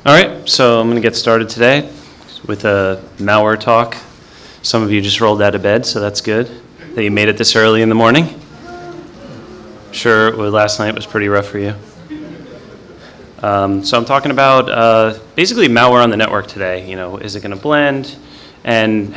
All right, so I'm going to get started today with a malware talk. Some of you just rolled out of bed, so that's good that you made it this early in the morning. I'm sure last night was pretty rough for you. So I'm talking about basically malware on the network today. You know, is it going to blend, and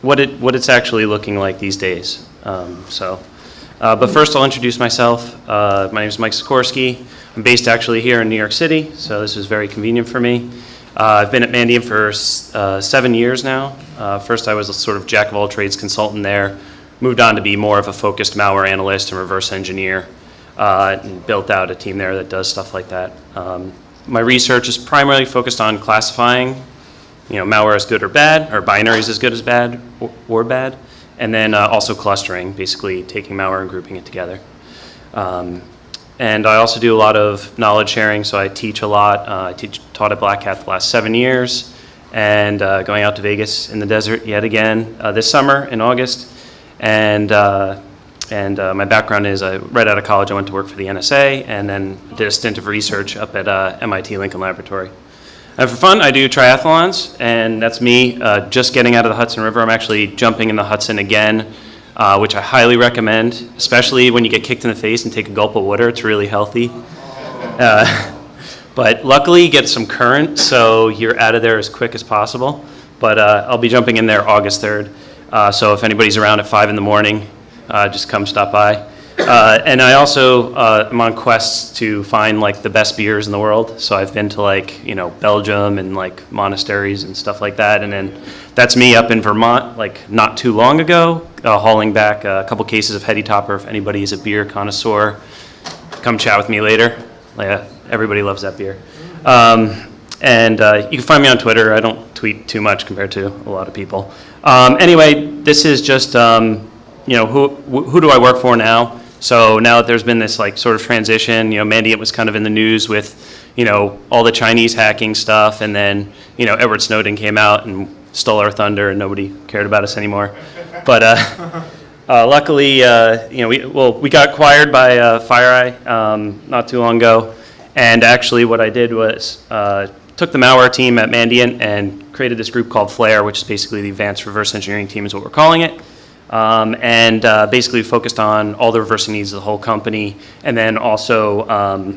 what it's actually looking like these days. But first I'll introduce myself. My name is Mike Sikorsky. I'm based actually here in New York City, so this is very convenient for me. I've been at Mandiant for 7 years now. First I was a sort of jack of all trades consultant there, moved on to be more of a focused malware analyst and reverse engineer, and built out a team there that does stuff like that. My research is primarily focused on classifying, malware as good or bad, or binaries as good as bad or bad, and then also clustering, basically taking malware and grouping it together. And I also do a lot of knowledge sharing, so I teach a lot. I taught at Black Hat the last 7 years, and going out to Vegas in the desert yet again this summer in August. And my background is right out of college I went to work for the NSA, and then did a stint of research up at MIT Lincoln Laboratory. And for fun, I do triathlons, and that's me just getting out of the Hudson River. I'm actually jumping in the Hudson again, which I highly recommend, especially when you get kicked in the face and take a gulp of water. It's really healthy. But luckily, you get some current, so you're out of there as quick as possible. But I'll be jumping in there August 3rd. So if anybody's around at 5 in the morning, just come stop by. And I also am on quests to find the best beers in the world. So I've been to Belgium and monasteries and stuff like that. And then that's me up in Vermont not too long ago, hauling back a couple cases of Heady Topper. If anybody is a beer connoisseur, come chat with me later. Everybody loves that beer. And you can find me on Twitter. I don't tweet too much compared to a lot of people. Anyway, this is just who do I work for now? So now that there's been this sort of transition, Mandiant was kind of in the news with, all the Chinese hacking stuff, and then, Edward Snowden came out and stole our thunder, and nobody cared about us anymore. But luckily, we got acquired by FireEye not too long ago, and actually what I did was took the malware team at Mandiant and created this group called Flare, which is basically the advanced reverse engineering team is what we're calling it. And basically focused on all the reversing needs of the whole company, and then also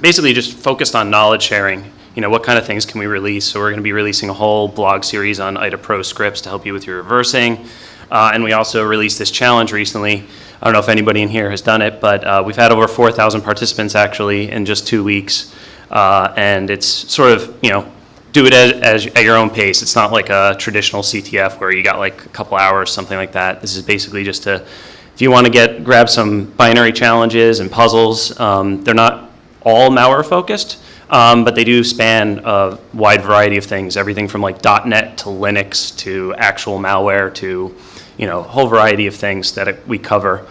basically just focused on knowledge sharing. What kind of things can we release? So we're going to be releasing a whole blog series on IDA Pro scripts to help you with your reversing. And we also released this challenge recently. I don't know if anybody in here has done it, but we've had over 4,000 participants actually in just 2 weeks. And it's sort of, do it at your own pace. It's not like a traditional CTF where you got a couple hours, something like that. This is basically just if you want to grab some binary challenges and puzzles. They're not all malware focused, but they do span a wide variety of things, everything from .NET to Linux to actual malware to a whole variety of things that we cover.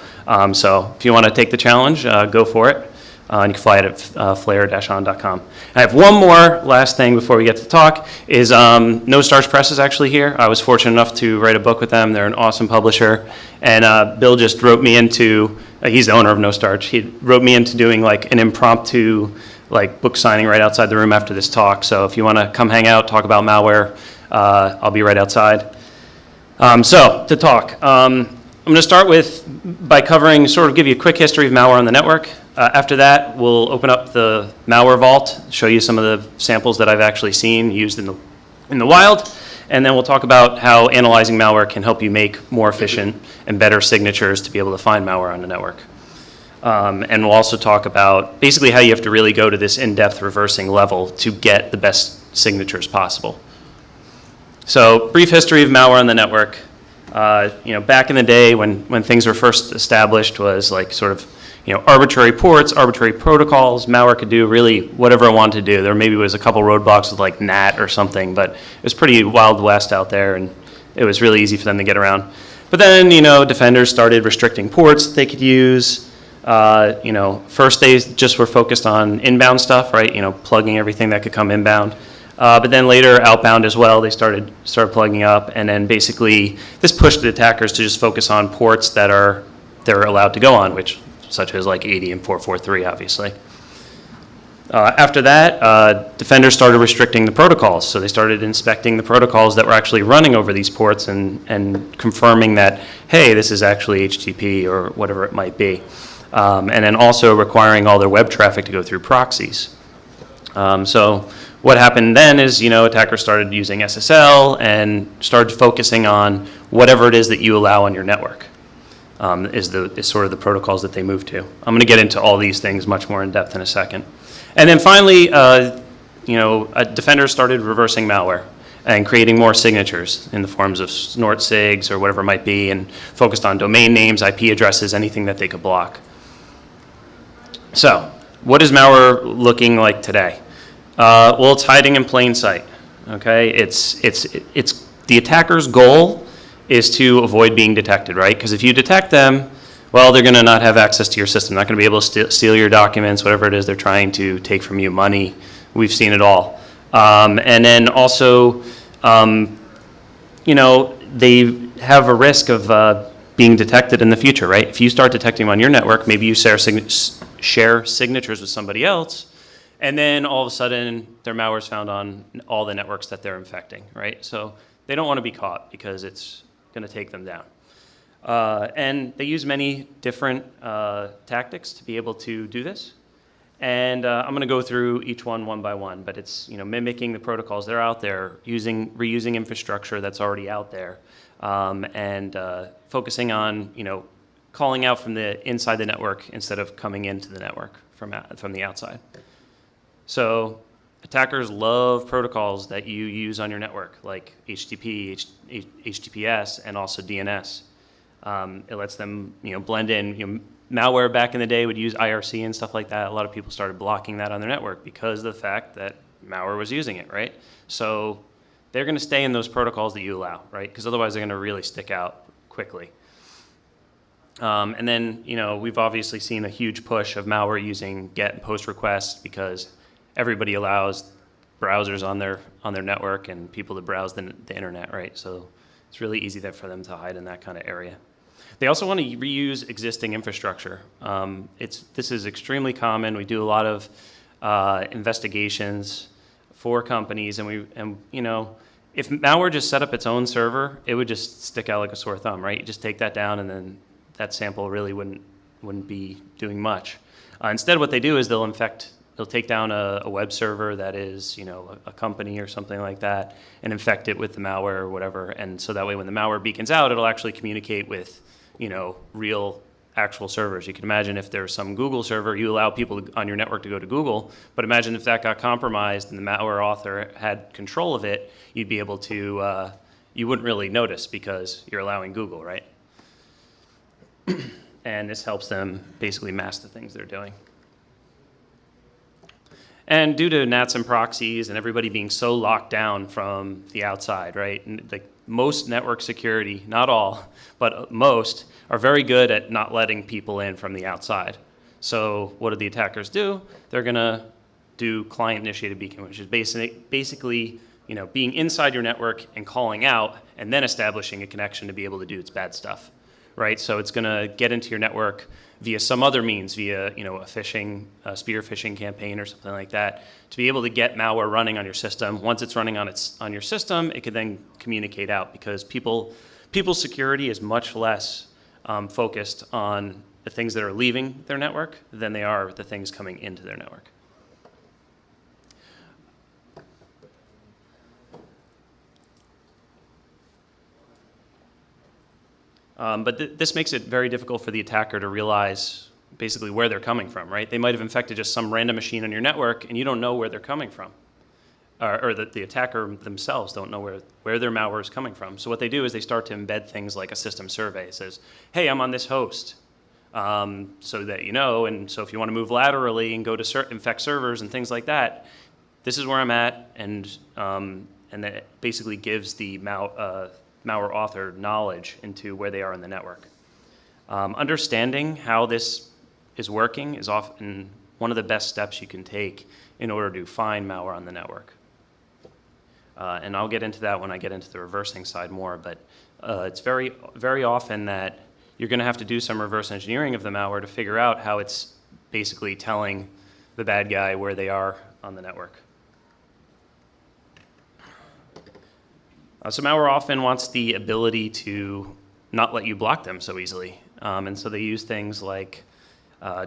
So if you want to take the challenge, go for it. And you can fly it at flare-on.com. I have one more last thing before we get to talk, is No Starch Press is actually here. I was fortunate enough to write a book with them. They're an awesome publisher. And Bill just wrote me into, he's the owner of No Starch, he wrote me into doing an impromptu book signing right outside the room after this talk. So if you want to come hang out, talk about malware, I'll be right outside. So to talk, I'm going to start by covering, sort of give you a quick history of malware on the network. After that, we'll open up the malware vault, show you some of the samples that I've actually seen used in the wild, and then we'll talk about how analyzing malware can help you make more efficient and better signatures to be able to find malware on the network. And we'll also talk about basically how you have to really go to this in-depth reversing level to get the best signatures possible. So, brief history of malware on the network. Back in the day when things were first established was arbitrary ports, arbitrary protocols. Malware could do really whatever it wanted to do. There maybe was a couple roadblocks with NAT or something, but it was pretty Wild West out there, and it was really easy for them to get around. But then, defenders started restricting ports that they could use. First they just were focused on inbound stuff, right? Plugging everything that could come inbound. But then later, outbound as well, they started plugging up, and then basically this pushed the attackers to just focus on ports that they're allowed to go on, such as 80 and 443, obviously. After that, defenders started restricting the protocols. So they started inspecting the protocols that were actually running over these ports and confirming that, hey, this is actually HTTP or whatever it might be. And then also requiring all their web traffic to go through proxies. So what happened then is, attackers started using SSL and started focusing on whatever it is that you allow on your network. Is sort of the protocols that they move to. I'm going to get into all these things much more in depth in a second. And then finally, defenders started reversing malware and creating more signatures in the forms of snort sigs or whatever it might be, and focused on domain names, IP addresses, anything that they could block. So, what is malware looking like today? Well, it's hiding in plain sight. Okay, it's the attacker's goal is to avoid being detected, right? Because if you detect them, well, they're going to not have access to your system, not going to be able to steal your documents, whatever it is they're trying to take from you, money. We've seen it all. And then also, they have a risk of being detected in the future, right? If you start detecting them on your network, maybe you share signatures with somebody else, and then all of a sudden their malware is found on all the networks that they're infecting, right? So they don't want to be caught because it's going to take them down. And they use many different tactics to be able to do this. And I'm going to go through each one by one, but it's mimicking the protocols that are out there, reusing infrastructure that's already out there, and focusing on calling out from the inside the network instead of coming into the network from the outside. So attackers love protocols that you use on your network, like HTTP, HTTPS, and also DNS. It lets them blend in. Malware back in the day would use IRC and stuff like that. A lot of people started blocking that on their network because of the fact that malware was using it, right? So they're going to stay in those protocols that you allow, right? Because otherwise they're going to really stick out quickly. And then we've obviously seen a huge push of malware using GET and POST requests because everybody allows browsers on their network and people to browse the internet, right? So it's really easy for them to hide in that kind of area. They also want to reuse existing infrastructure. This is extremely common. We do a lot of investigations for companies, and if malware just set up its own server, it would just stick out like a sore thumb, right? You just take that down, and then that sample really wouldn't be doing much. Instead, what they do is they'll take down a web server that is, a company or something like that, and infect it with the malware or whatever. And so that way, when the malware beacons out, it'll actually communicate with, real actual servers. You can imagine if there's some Google server, you allow people on your network to go to Google, but imagine if that got compromised and the malware author had control of it, you'd be able to, you wouldn't really notice because you're allowing Google, right? And this helps them basically mask the things they're doing. And due to NATs and proxies and everybody being so locked down from the outside, right? And most network security, not all, but most, are very good at not letting people in from the outside. So what do the attackers do? They're going to do client-initiated beacon, which is basically being inside your network and calling out and then establishing a connection to be able to do its bad stuff, right? So it's going to get into your network via some other means, via a spear phishing campaign or something like that, to be able to get malware running on your system. Once it's running on your system, it could then communicate out because people's security is much less focused on the things that are leaving their network than they are the things coming into their network. But this makes it very difficult for the attacker to realize basically where they're coming from, right? They might have infected just some random machine on your network, and you don't know where they're coming from. Or the attacker themselves don't know where their malware is coming from. So what they do is they start to embed things like a system survey. It says, hey, I'm on this host, so that you know. And so if you want to move laterally and go to infect servers and things like that, this is where I'm at, and that basically gives the malware author knowledge into where they are in the network. Understanding how this is working is often one of the best steps you can take in order to find malware on the network. And I'll get into that when I get into the reversing side more, but it's very, very often that you're going to have to do some reverse engineering of the malware to figure out how it's basically telling the bad guy where they are on the network. So malware often wants the ability to not let you block them so easily. And so they use things like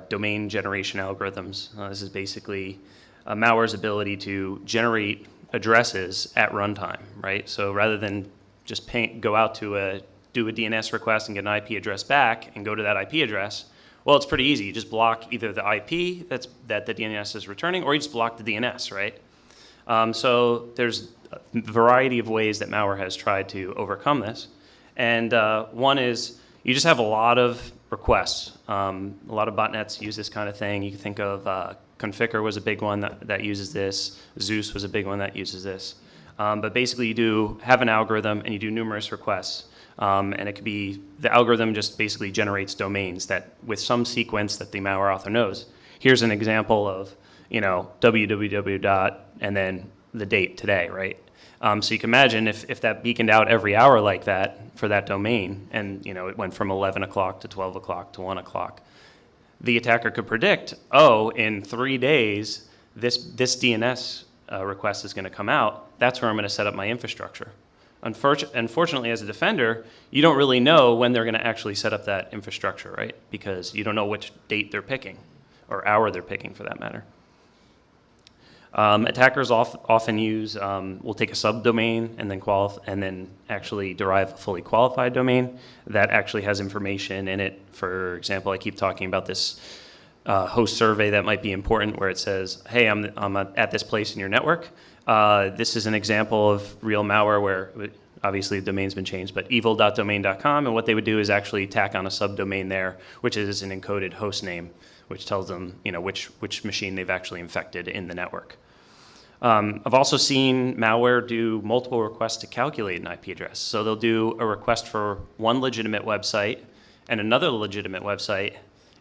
domain generation algorithms. This is basically malware's ability to generate addresses at runtime, right? So rather than just go out to do a DNS request and get an IP address back and go to that IP address, well, it's pretty easy. You just block either the IP that the DNS is returning, or you just block the DNS, right? So there's a variety of ways that malware has tried to overcome this. And one is you just have a lot of requests. A lot of botnets use this kind of thing. You can think of Configure was a big one that uses this. Zeus was a big one that uses this. But basically you do have an algorithm and you do numerous requests. And it could be, the algorithm just basically generates domains that with some sequence that the malware author knows. Here's an example of, www dot and then the date today, right? So you can imagine if that beaconed out every hour like that for that domain, and it went from 11 o'clock to 12 o'clock to 1 o'clock, the attacker could predict, in 3 days, this DNS request is going to come out. That's where I'm going to set up my infrastructure. Unfortunately, as a defender, you don't really know when they're going to actually set up that infrastructure, right? Because you don't know which date they're picking, or hour they're picking for that matter. Attackers often will take a subdomain and then actually derive a fully qualified domain that actually has information in it. For example, I keep talking about this host survey that might be important, where it says, hey, I'm at this place in your network. This is an example of real malware where obviously the domain's been changed, but evil.domain.com, and what they would do is actually tack on a subdomain there, which is an encoded host name, which tells them which machine they've actually infected in the network. I've also seen malware do multiple requests to calculate an IP address. So they'll do a request for one legitimate website and another legitimate website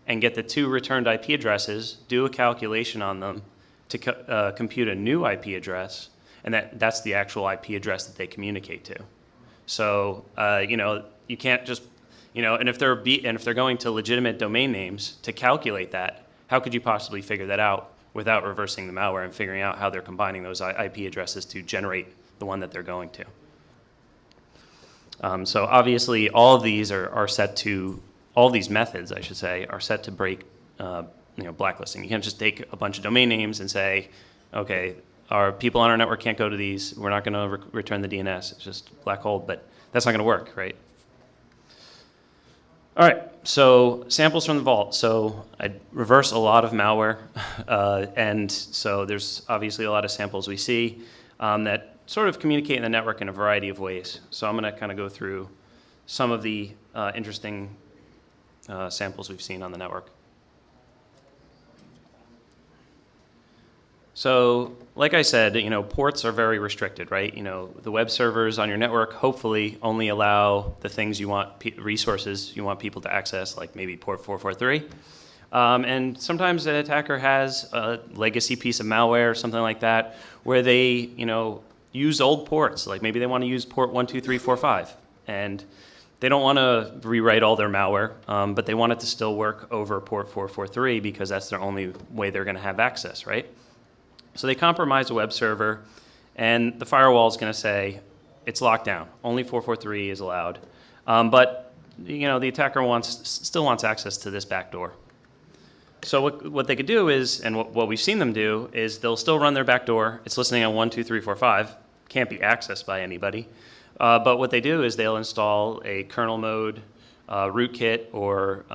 and get the two returned IP addresses, do a calculation on them to compute a new IP address, and that's the actual IP address that they communicate to. So, you can't just, and if they're going to legitimate domain names to calculate that, how could you possibly figure that out without reversing the malware and figuring out how they're combining those IP addresses to generate the one that they're going to? So obviously all of these are set to, all these methods, I should say, are set to break blacklisting. You can't just take a bunch of domain names and say, okay, our people on our network can't go to these, we're not going to return the DNS, it's just black hole, but that's not going to work, right? All right, so samples from the vault. So I reverse a lot of malware, and so there's obviously a lot of samples we see that sort of communicate in the network in a variety of ways. So I'm going to kind of go through some of the interesting samples we've seen on the network. So, like I said, ports are very restricted, right? The web servers on your network hopefully only allow the things you want, resources you want people to access, like maybe port 443. And sometimes an attacker has a legacy piece of malware or something like that, where they, use old ports. Like maybe they want to use port 12345, and they don't want to rewrite all their malware, but they want it to still work over port 443 because that's their only way they're going to have access, right? So they compromise a web server, and the firewall is going to say it's locked down. Only 443 is allowed. But the attacker still wants access to this backdoor. So what they could do is, and what we've seen them do, is they'll still run their backdoor. It's listening on 12345, can't be accessed by anybody. But what they do is they'll install a kernel mode rootkit or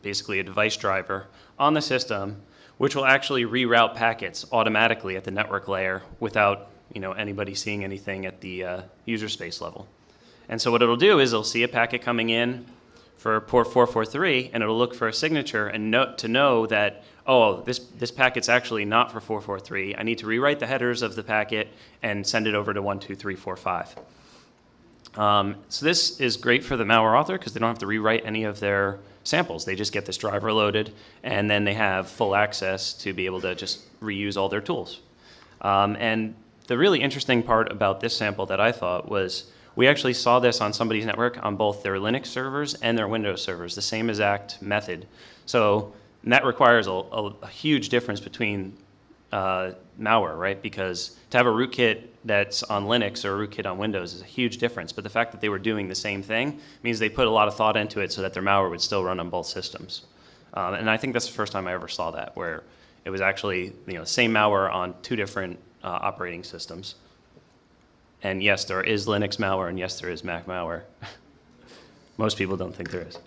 basically a device driver on the system, which will actually reroute packets automatically at the network layer without anybody seeing anything at the user space level. And so what it'll do is it'll see a packet coming in for port 443, and it'll look for a signature and to know that, oh, this packet's actually not for 443. I need to rewrite the headers of the packet and send it over to 12345. So this is great for the malware author because they don't have to rewrite any of their samples. They just get this driver loaded, and then they have full access to be able to just reuse all their tools. And the really interesting part about this sample that I thought was we actually saw this on somebody's network on both their Linux servers and their Windows servers, the same exact method. So And that requires a huge difference between malware, right? Because to have a rootkit that's on Linux or a rootkit on Windows is a huge difference. But the fact that they were doing the same thing means they put a lot of thought into it so that their malware would still run on both systems. And I think that's the first time I ever saw that, where it was actually same malware on two different operating systems. And yes, there is Linux malware, and yes, there is Mac malware. Most people don't think there is.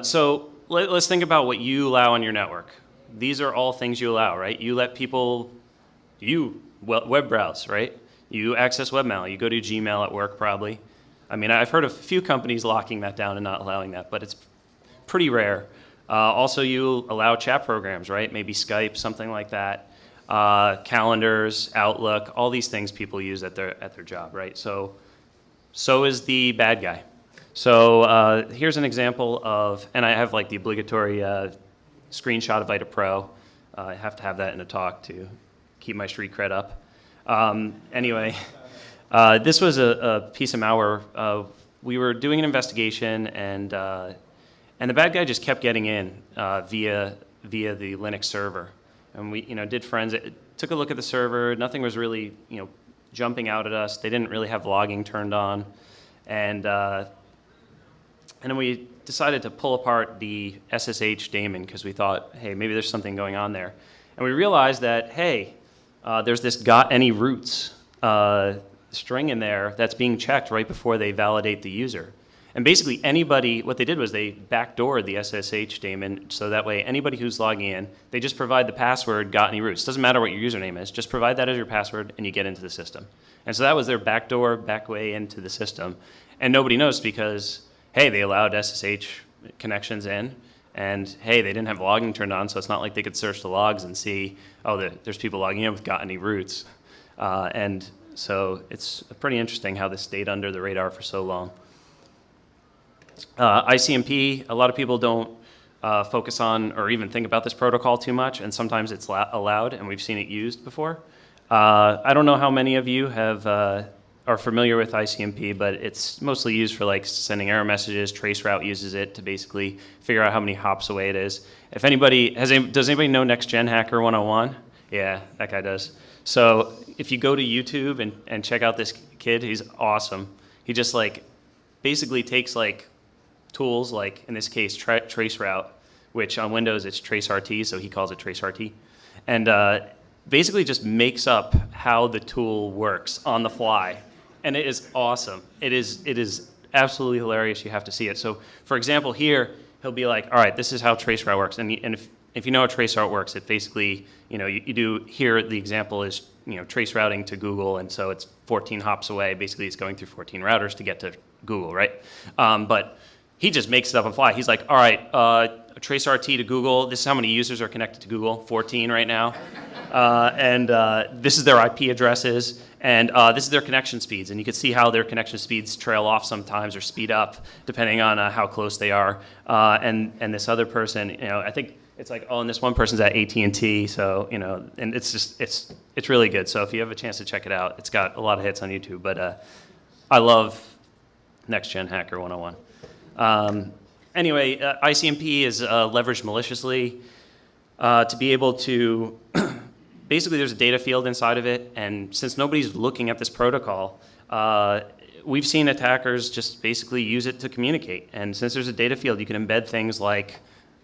So let's think about what you allow on your network. These are all things you allow, right? You let people, web browse, right? You access webmail. You go to Gmail at work, probably. I mean, I've heard of a few companies locking that down and not allowing that, but it's pretty rare. Also, you allow chat programs, right? Maybe Skype, something like that. Calendars, Outlook, all these things people use at their job, right? So is the bad guy. So here's an example of, and I have like the obligatory screenshot of Vita Pro. I have to have that in a talk to keep my street cred up. Anyway, this was a piece of malware. We were doing an investigation, and the bad guy just kept getting in via the Linux server. And we did forensic, took a look at the server. Nothing was really jumping out at us. They didn't really have logging turned on, and then we decided to pull apart the SSH daemon because we thought, hey, maybe there's something going on there. And we realized that, hey, there's this got any roots string in there that's being checked right before they validate the user. And basically anybody, what they did was they backdoored the SSH daemon so that way anybody who's logging in, they just provide the password got any roots. Doesn't matter what your username is, just provide that as your password and you get into the system. And so that was their backdoor, back way into the system. And nobody knows because, hey, they allowed SSH connections in, and hey, they didn't have logging turned on, so it's not like they could search the logs and see, oh, there's people logging in with got any roots. And so it's pretty interesting how this stayed under the radar for so long. ICMP, a lot of people don't focus on or even think about this protocol too much, and sometimes it's allowed, and we've seen it used before. I don't know how many of you are familiar with ICMP, but it's mostly used for like sending error messages. Traceroute uses it to basically figure out how many hops away it is. If anybody does anybody know Next Gen Hacker 101? Yeah, that guy does. So if you go to YouTube and check out this kid, he's awesome. He just like basically takes like tools like in this case Traceroute, which on Windows it's TraceRT, so he calls it TraceRT, and basically just makes up how the tool works on the fly. And it is awesome. It is absolutely hilarious. You have to see it. So, for example, here he'll be like, "All right, this is how traceroute works." And if you know how traceroute works, it basically you do here. The example is trace routing to Google, and so it's 14 hops away. Basically, it's going through 14 routers to get to Google, right? But he just makes it up on the fly. He's like, "All right, trace RT to Google. This is how many users are connected to Google. 14 right now, and this is their IP addresses." And this is their connection speeds, and you can see how their connection speeds trail off sometimes or speed up depending on how close they are. And this other person, I think it's like, oh, and this one person's at AT&T, so and it's just it's really good. So if you have a chance to check it out, it's got a lot of hits on YouTube. But I love Next Gen Hacker 101. Anyway, ICMP is leveraged maliciously to be able to. Basically, there's a data field inside of it, and since nobody's looking at this protocol, we've seen attackers just basically use it to communicate. And since there's a data field, you can embed things like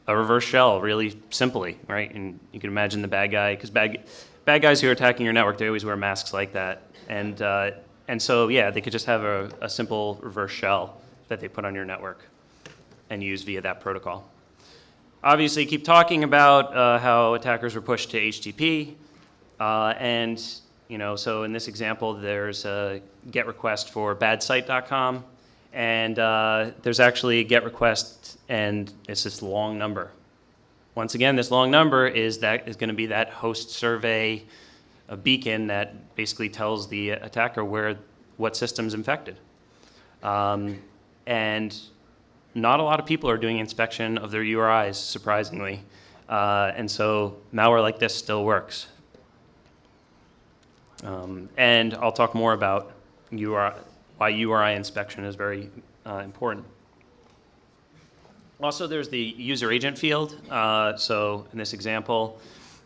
a reverse shell really simply, right? And you can imagine the bad guy, because bad guys who are attacking your network, they always wear masks like that. And so, yeah, they could just have a simple reverse shell that they put on your network and use via that protocol. Obviously, keep talking about how attackers were pushed to HTTP. So in this example, there's a GET request for badsite.com, and there's actually a GET request, and it's this long number. Once again, this long number is going to be that host survey, a beacon that basically tells the attacker what system's infected. And not a lot of people are doing inspection of their URIs, surprisingly, and so malware like this still works. And I'll talk more about why URI inspection is very important. Also, there's the user agent field. So in this example,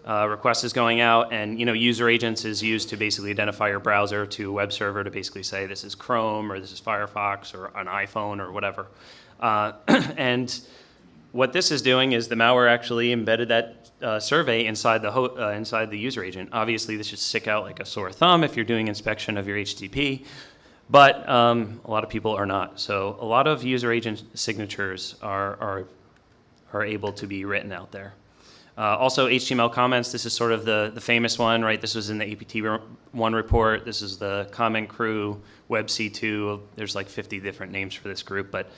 request is going out, and user agents is used to basically identify your browser to a web server to basically say this is Chrome or this is Firefox or an iPhone or whatever. And what this is doing is the malware actually embedded that survey inside the user agent. Obviously, this should stick out like a sore thumb if you're doing inspection of your HTTP, but a lot of people are not. So a lot of user agent signatures are able to be written out there. Also, HTML comments, this is sort of the famous one, right? This was in the APT1 report. This is the comment crew, WebC2. There's like 50 different names for this group, but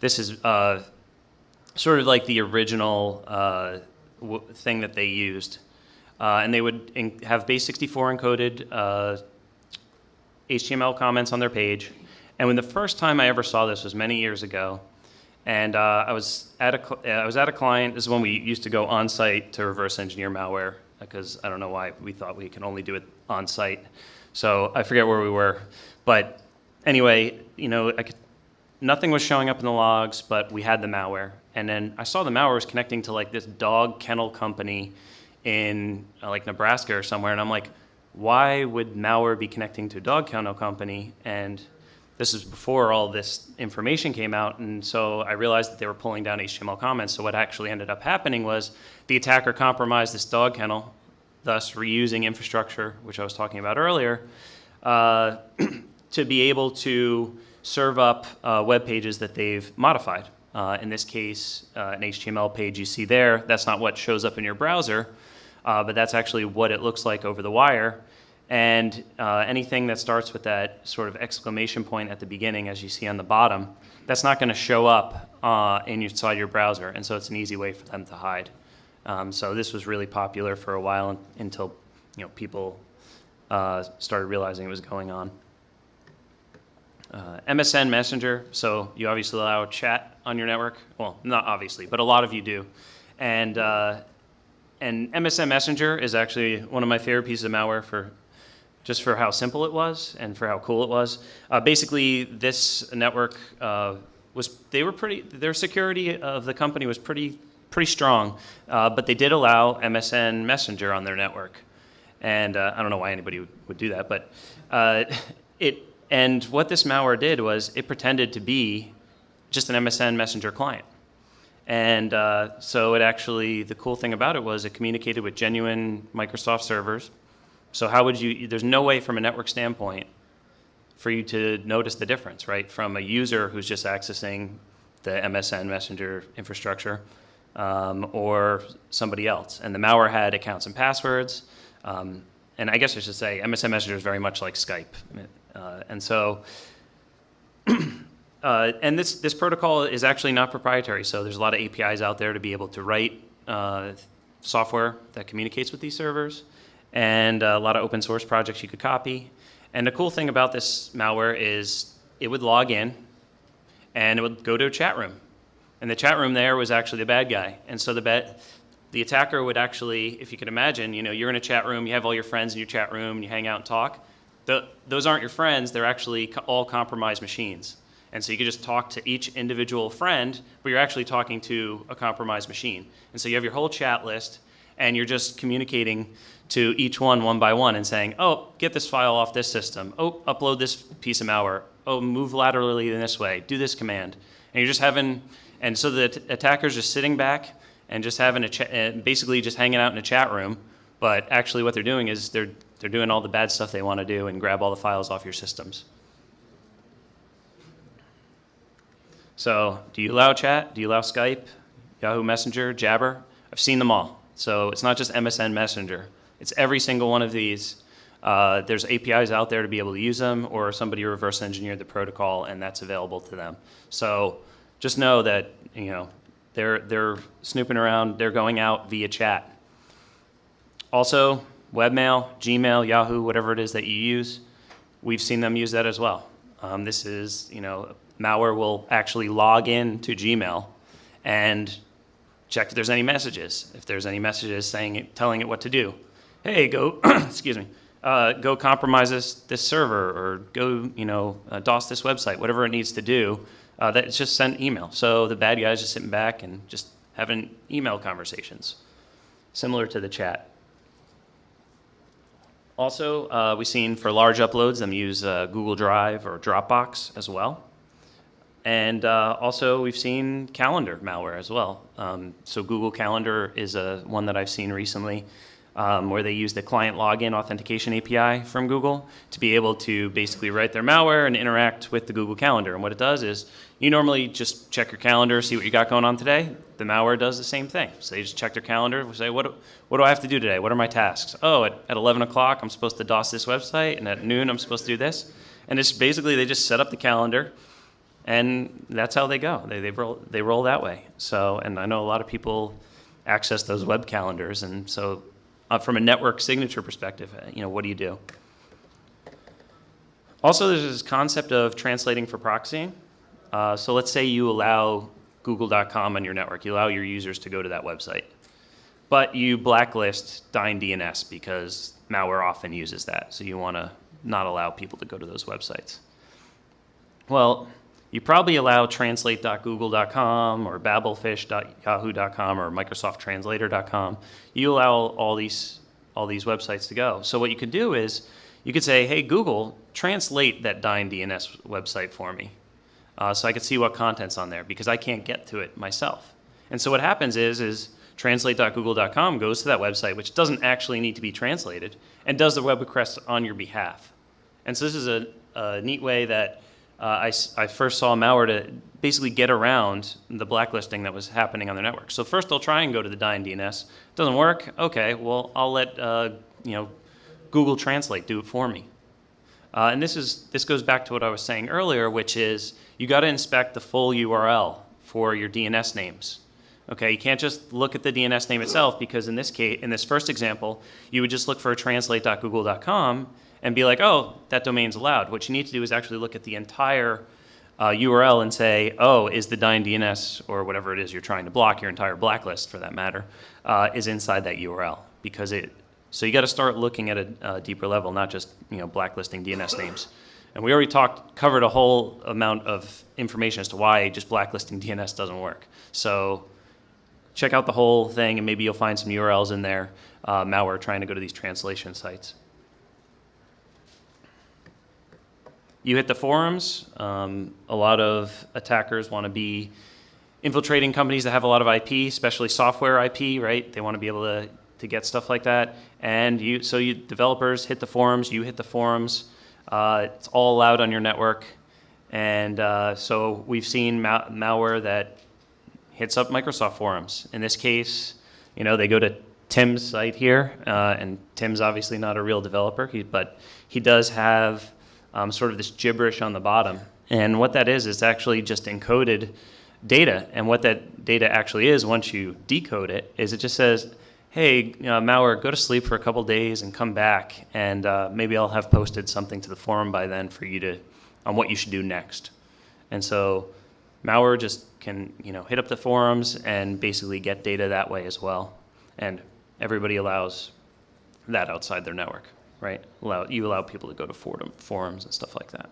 this is sort of like the original thing that they used. And they would have base64 encoded HTML comments on their page. And when the first time I ever saw this was many years ago, and I was at a client. This is when we used to go on site to reverse engineer malware, because I don't know why we thought we can only do it on site. So I forget where we were, but anyway, nothing was showing up in the logs, but we had the malware. And then I saw the malware was connecting to like this dog kennel company in like Nebraska or somewhere, and I'm like, why would malware be connecting to a dog kennel company? And this is before all this information came out, and so I realized that they were pulling down HTML comments. So what actually ended up happening was the attacker compromised this dog kennel, thus reusing infrastructure, which I was talking about earlier, to be able to serve up web pages that they've modified. In this case, an HTML page you see there, that's not what shows up in your browser, but that's actually what it looks like over the wire. And anything that starts with that sort of exclamation point at the beginning, as you see on the bottom, that's not going to show up inside your browser, and so it's an easy way for them to hide. So this was really popular for a while until people started realizing it was going on. MSN Messenger, so you obviously allow chat on your network. Well, not obviously, but a lot of you do. And MSN Messenger is actually one of my favorite pieces of malware just for how simple it was and for how cool it was. Basically, this network their security of the company was pretty strong, but they did allow MSN Messenger on their network. And I don't know why anybody would do that, but and what this malware did was it pretended to be just an MSN Messenger client. And so the cool thing about it was it communicated with genuine Microsoft servers. So how would there's no way from a network standpoint for you to notice the difference, right? From a user who's just accessing the MSN Messenger infrastructure or somebody else. And the malware had accounts and passwords. And I guess I should say MSN Messenger is very much like Skype. And so, and this protocol is actually not proprietary. So there's a lot of APIs out there to be able to write software that communicates with these servers, and a lot of open source projects you could copy. And the cool thing about this malware is it would log in and it would go to a chat room. And the chat room there was actually the bad guy. And so the attacker would actually, if you could imagine, you're in a chat room, you have all your friends in your chat room, and you hang out and talk. Those aren't your friends, they're actually all compromised machines. And so you could just talk to each individual friend, but you're actually talking to a compromised machine. And so you have your whole chat list, and you're just communicating to each one by one and saying, oh, get this file off this system. Oh, upload this piece of malware. Oh, move laterally in this way. Do this command. And you're just and so the attacker's just sitting back and just having basically just hanging out in a chat room. But actually what they're doing is they're doing all the bad stuff they want to do and grab all the files off your systems. So do you allow chat? Do you allow Skype, Yahoo Messenger, Jabber? I've seen them all. So it's not just MSN Messenger. It's every single one of these. There's APIs out there to be able to use them, or somebody reverse engineered the protocol, and that's available to them. So just know that they're snooping around. They're going out via chat. Also, webmail, Gmail, Yahoo, whatever it is that you use, we've seen them use that as well. This is, malware will actually log in to Gmail and check if there's any messages. If there's any messages telling it what to do. Hey, go, excuse me, go compromise this server, or go, DOS this website, whatever it needs to do. that it's just sent email. So the bad guy's just sitting back and just having email conversations, similar to the chat. Also, we've seen for large uploads them use Google Drive or Dropbox as well. And also we've seen calendar malware as well. So Google Calendar is one that I've seen recently where they use the client login authentication API from Google to be able to basically write their malware and interact with the Google Calendar. And what it does is you normally just check your calendar, see what you got going on today. The malware does the same thing. So they just check their calendar, say, what do I have to do today? What are my tasks? Oh, at 11 o'clock, I'm supposed to DOS this website, and at noon, I'm supposed to do this. And it's basically, they just set up the calendar, and that's how they go. They roll that way. So, and I know a lot of people access those web calendars, and so from a network signature perspective, what do you do? Also, there's this concept of translating for proxying. So let's say you allow google.com on your network. You allow your users to go to that website. But you blacklist Dyn DNS because malware often uses that. So you want to not allow people to go to those websites. Well, you probably allow translate.google.com or babelfish.yahoo.com or microsofttranslator.com. You allow all these websites to go. So what you could do is you could say, hey, Google, translate that Dyn DNS website for me. So I could see what content's on there because I can't get to it myself. And so what happens is translate.google.com goes to that website, which doesn't actually need to be translated, and does the web request on your behalf. And so this is a neat way that I first saw malware to basically get around the blacklisting that was happening on their network. So first they'll try and go to the Dyn DNS. Doesn't work? Okay, well, I'll let Google Translate do it for me. And this goes back to what I was saying earlier, which is you got to inspect the full URL for your DNS names. Okay, you can't just look at the DNS name itself because in this case, in this first example, you would just look for translate.google.com and be like, oh, that domain's allowed. What you need to do is actually look at the entire URL and say, oh, is the Dyn DNS or whatever it is you're trying to block, your entire blacklist for that matter, is inside that URL because so you got to start looking at a deeper level, not just blacklisting DNS names. And we already covered a whole amount of information as to why just blacklisting DNS doesn't work. So check out the whole thing, and maybe you'll find some URLs in there, malware trying to go to these translation sites. You hit the forums. A lot of attackers want to be infiltrating companies that have a lot of IP, especially software IP, right? They want to be able to get stuff like that. And you developers hit the forums, you hit the forums. It's all allowed on your network. And so we've seen malware that hits up Microsoft forums. In this case, they go to Tim's site here, and Tim's obviously not a real developer, but he does have sort of this gibberish on the bottom. And what that is actually just encoded data. And what that data actually is, once you decode it, is it just says, hey, malware, go to sleep for a couple days and come back, and maybe I'll have posted something to the forum by then for you on what you should do next. And so malware just can hit up the forums and basically get data that way as well. And everybody allows that outside their network, right? You allow people to go to forums and stuff like that.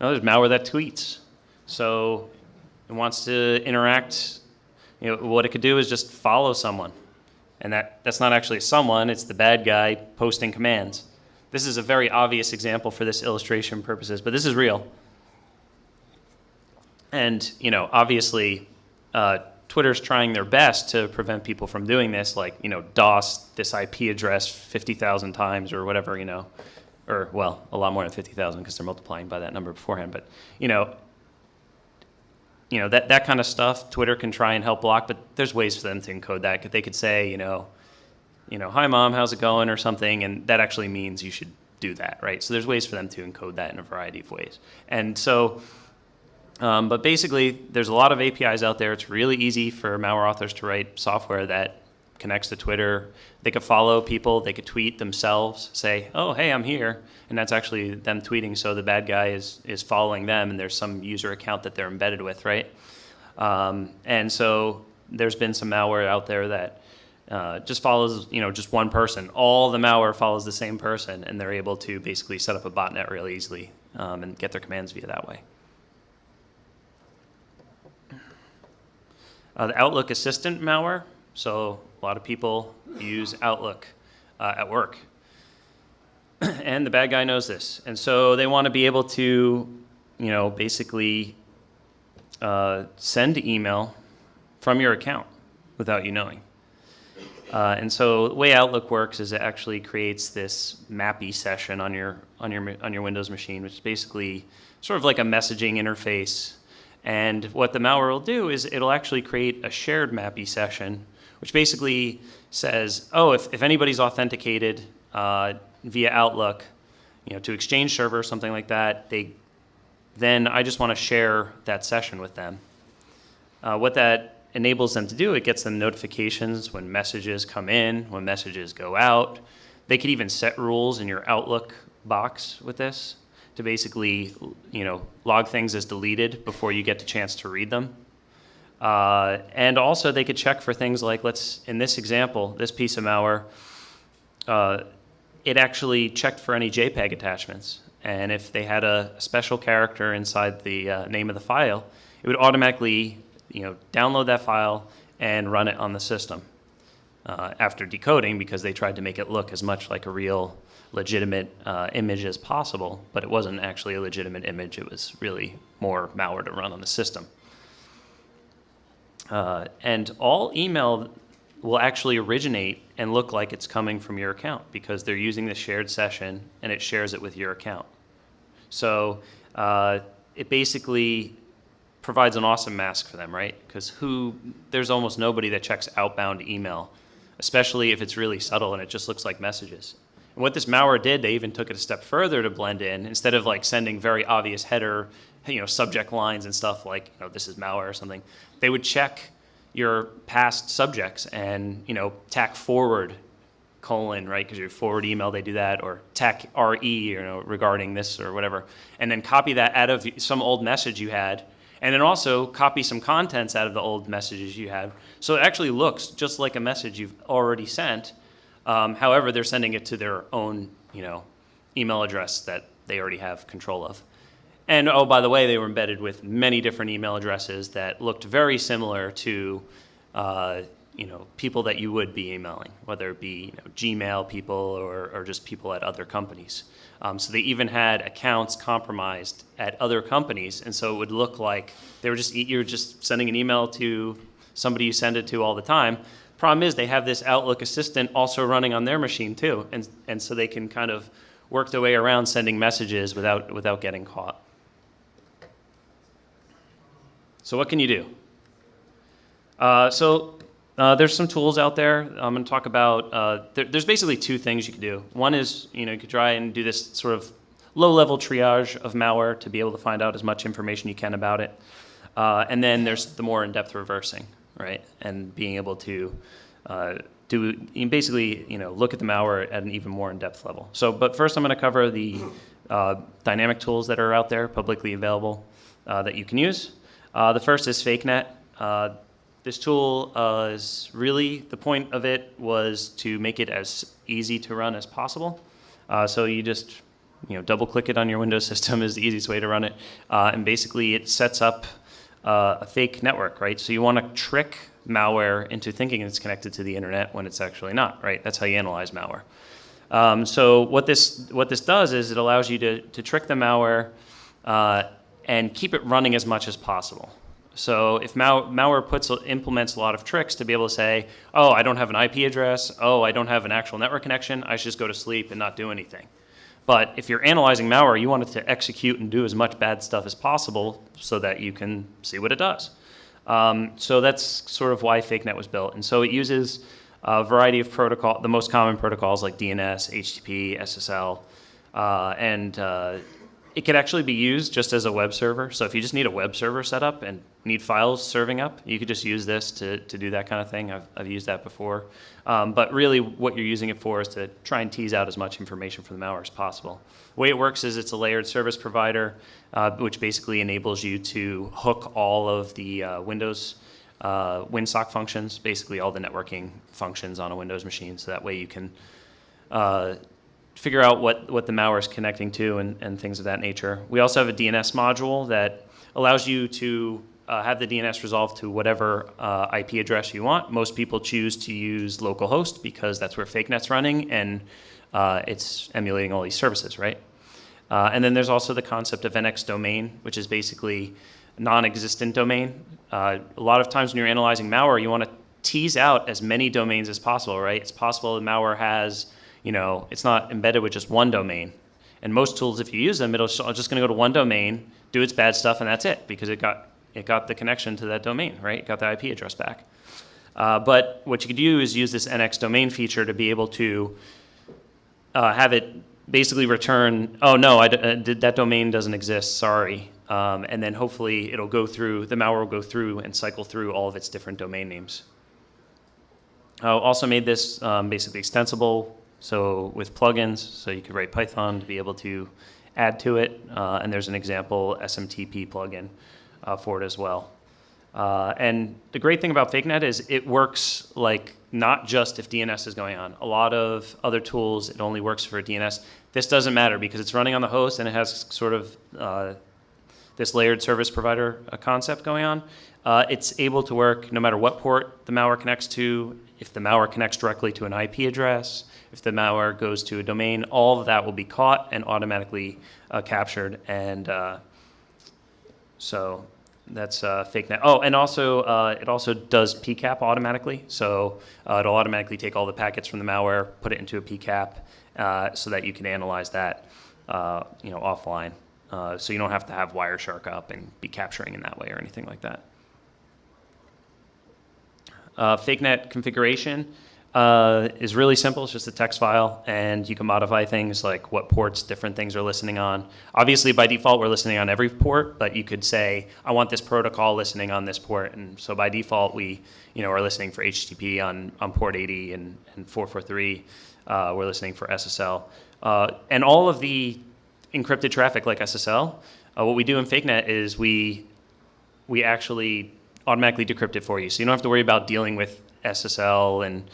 Now there's malware that tweets. So it wants to interact. What it could do is just follow someone. And that's not actually someone, it's the bad guy posting commands. This is a very obvious example for this illustration purposes, but this is real. And obviously, Twitter's trying their best to prevent people from doing this, like DOS this IP address 50,000 times or whatever, or well, a lot more than 50,000 because they're multiplying by that number beforehand. But that kind of stuff, Twitter can try and help block, but there's ways for them to encode that. They could say, hi mom, how's it going, or something, and that actually means you should do that, right? So there's ways for them to encode that in a variety of ways. And so. But basically, there's a lot of APIs out there. It's really easy for malware authors to write software that connects to Twitter. They could follow people. They could tweet themselves, say, oh, hey, I'm here. And that's actually them tweeting, so the bad guy is following them, and there's some user account that they're embedded with, right? And so there's been some malware out there that just follows, just one person. All the malware follows the same person, and they're able to basically set up a botnet really easily. and get their commands via that way. The Outlook Assistant malware. So a lot of people use Outlook at work. And the bad guy knows this. And so they want to be able to, basically send email from your account without you knowing. And so the way Outlook works is it actually creates this MAPI session on your Windows machine, which is basically sort of like a messaging interface. And what the malware will do is it'll actually create a shared MAPI session, which basically says, oh, if anybody's authenticated via Outlook, to Exchange server or something like that, then I just want to share that session with them. What that enables them to do, it gets them notifications when messages come in, when messages go out. They could even set rules in your Outlook box with this to basically, log things as deleted before you get the chance to read them. And also they could check for things like, in this example, this piece of malware, it actually checked for any JPEG attachments. And if they had a special character inside the name of the file, it would automatically download that file and run it on the system after decoding, because they tried to make it look as much like a real legitimate image as possible, but it wasn't actually a legitimate image. It was really more malware to run on the system. And all email will actually originate and look like it's coming from your account because they're using the shared session and it shares it with your account. So it basically provides an awesome mask for them, right? Because there's almost nobody that checks outbound email, especially if it's really subtle and it just looks like messages. And what this malware did, they even took it a step further to blend in. Instead of like sending very obvious header, subject lines and stuff like, this is malware or something, they would check your past subjects and, tack forward : right? Because your forward email, they do that, or tack RE, regarding this or whatever, and then copy that out of some old message you had. And then also copy some contents out of the old messages you had. So it actually looks just like a message you've already sent. However, they're sending it to their own, email address that they already have control of. And oh, by the way, they were embedded with many different email addresses that looked very similar to, people that you would be emailing, whether it be Gmail people or just people at other companies. So they even had accounts compromised at other companies, and so it would look like you were just sending an email to somebody you send it to all the time. Problem is, they have this Outlook Assistant also running on their machine too, and so they can kind of work their way around sending messages without getting caught. So what can you do? There's some tools out there. I'm going to talk about, there's basically two things you can do. One is, you could try and do this sort of low-level triage of malware to be able to find out as much information you can about it. And then there's the more in-depth reversing, right? And being able to basically, look at the malware at an even more in-depth level. But first I'm going to cover the dynamic tools that are out there, publicly available, that you can use. The first is FakeNet. This tool is really, the point of it was to make it as easy to run as possible. So you just double click it on your Windows system is the easiest way to run it. And basically it sets up a fake network, right? So you want to trick malware into thinking it's connected to the internet when it's actually not, right? That's how you analyze malware. So what this does is it allows you to trick the malware and keep it running as much as possible. So if malware implements a lot of tricks to be able to say, oh, I don't have an IP address, oh, I don't have an actual network connection, I should just go to sleep and not do anything. But if you're analyzing malware, you want it to execute and do as much bad stuff as possible so that you can see what it does. So that's sort of why FakeNet was built. And so it uses a variety of the most common protocols like DNS, HTTP, SSL, and it could actually be used just as a web server. So if you just need a web server set up and need files serving up, you could just use this to do that kind of thing. I've used that before. But really what you're using it for is to try and tease out as much information from the malware as possible. The way it works is it's a layered service provider, which basically enables you to hook all of the Windows WinSock functions, basically all the networking functions on a Windows machine. So that way you can figure out what the malware is connecting to and things of that nature. We also have a DNS module that allows you to have the DNS resolved to whatever IP address you want. Most people choose to use localhost because that's where FakeNet's running, and it's emulating all these services, right? And then there's also the concept of NX domain, which is basically non-existent domain. A lot of times when you're analyzing malware, you want to tease out as many domains as possible, right? It's possible the malware has, it's not embedded with just one domain. And most tools, if you use them, it's just going to go to one domain, do its bad stuff, and that's it, because it got the connection to that domain, right? It got the IP address back. But what you could do is use this NX domain feature to be able to have it basically return, oh no, that domain doesn't exist, sorry. And then hopefully the malware will go through and cycle through all of its different domain names. I also made this basically extensible, so with plugins, so you could write Python to be able to add to it, and there's an example SMTP plugin for it as well. And the great thing about FakeNet is it works like not just if DNS is going on. A lot of other tools, it only works for DNS. This doesn't matter because it's running on the host and it has sort of this layered service provider concept going on. It's able to work no matter what port the malware connects to. If the malware connects directly to an IP address, if the malware goes to a domain, all of that will be caught and automatically captured. And so that's FakeNet. Oh, and also it also does PCAP automatically. So it'll automatically take all the packets from the malware, put it into a PCAP, so that you can analyze that, offline. So you don't have to have Wireshark up and be capturing in that way or anything like that. FakeNet configuration is really simple. It's just a text file, and you can modify things like what ports different things are listening on. Obviously, by default, we're listening on every port, but you could say, I want this protocol listening on this port. And so by default, we are listening for HTTP on port 80 and 443. We're listening for SSL. And all of the encrypted traffic like SSL, what we do in FakeNet is we actually automatically decrypt it for you. So you don't have to worry about dealing with SSL and,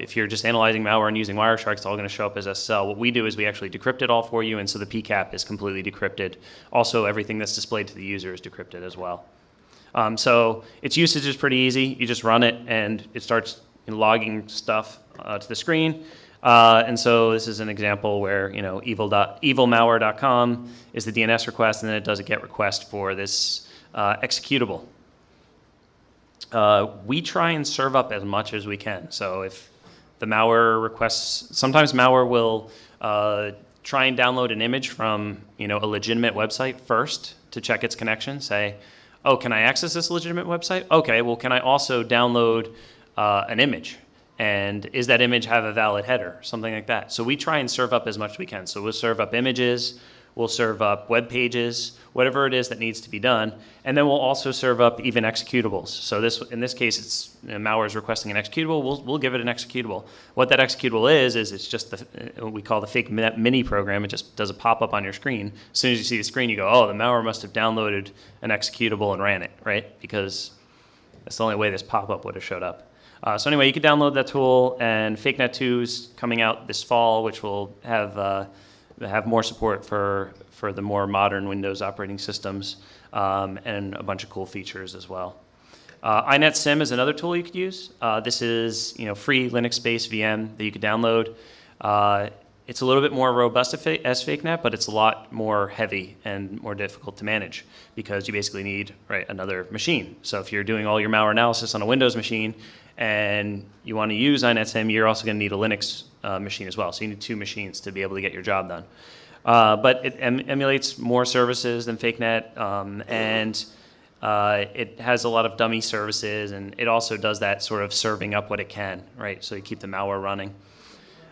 if you're just analyzing malware and using Wireshark, it's all going to show up as SSL. What we do is we actually decrypt it all for you, and so the PCAP is completely decrypted. Also, everything that's displayed to the user is decrypted as well. So its usage is pretty easy. You just run it, and it starts logging stuff to the screen. And so this is an example where, evilmalware.com is the DNS request, and then it does a GET request for this executable. We try and serve up as much as we can. So if the malware requests, sometimes malware will try and download an image from a legitimate website first to check its connection. Say, oh, can I access this legitimate website? Okay, well, can I also download an image? And is that image have a valid header? Something like that. So we try and serve up as much as we can. So we'll serve up images, we'll serve up web pages, whatever it is that needs to be done. And then we'll also serve up even executables. So in this case, it's malware is requesting an executable. We'll give it an executable. What that executable is it's just we call the fake mini program. It just does a pop-up on your screen. As soon as you see the screen, you go, oh, the malware must have downloaded an executable and ran it, right? Because that's the only way this pop-up would have showed up. So anyway, you can download that tool, and FakeNet 2 is coming out this fall, which will have more support for the more modern Windows operating systems, and a bunch of cool features as well. INetSim is another tool you could use. This is free Linux-based VM that you could download. It's a little bit more robust as FakeNet, but it's a lot more heavy and more difficult to manage because you basically need another machine. So if you're doing all your malware analysis on a Windows machine and you want to use INetSim, you're also going to need a Linux machine as well. So you need two machines to be able to get your job done. But it emulates more services than FakeNet, and it has a lot of dummy services, and it also does that sort of serving up what it can, right? So you keep the malware running.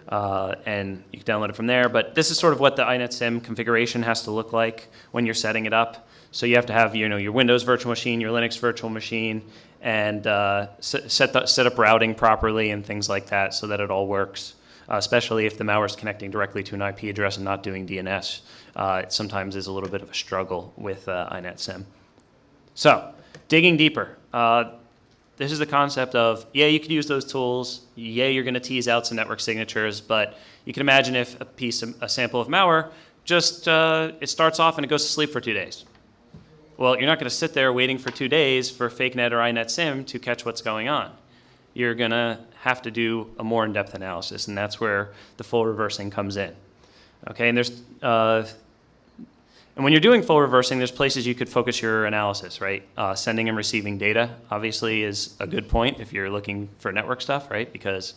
And you can download it from there. But this is sort of what the INetSim configuration has to look like when you're setting it up. So you have to have your Windows virtual machine, your Linux virtual machine, and set up routing properly and things like that so that it all works. Especially if the malware is connecting directly to an IP address and not doing DNS. It sometimes is a little bit of a struggle with INetSim. So digging deeper. this is the concept of, yeah, you could use those tools. Yeah, you're going to tease out some network signatures, but you can imagine if a sample of malware just, it starts off and it goes to sleep for 2 days. Well, you're not going to sit there waiting for 2 days for FakeNet or INetSim to catch what's going on. You're going to have to do a more in-depth analysis, and that's where the full reversing comes in. Okay, and and when you're doing full reversing, there's places you could focus your analysis, right? Sending and receiving data, obviously, is a good point if you're looking for network stuff, right? Because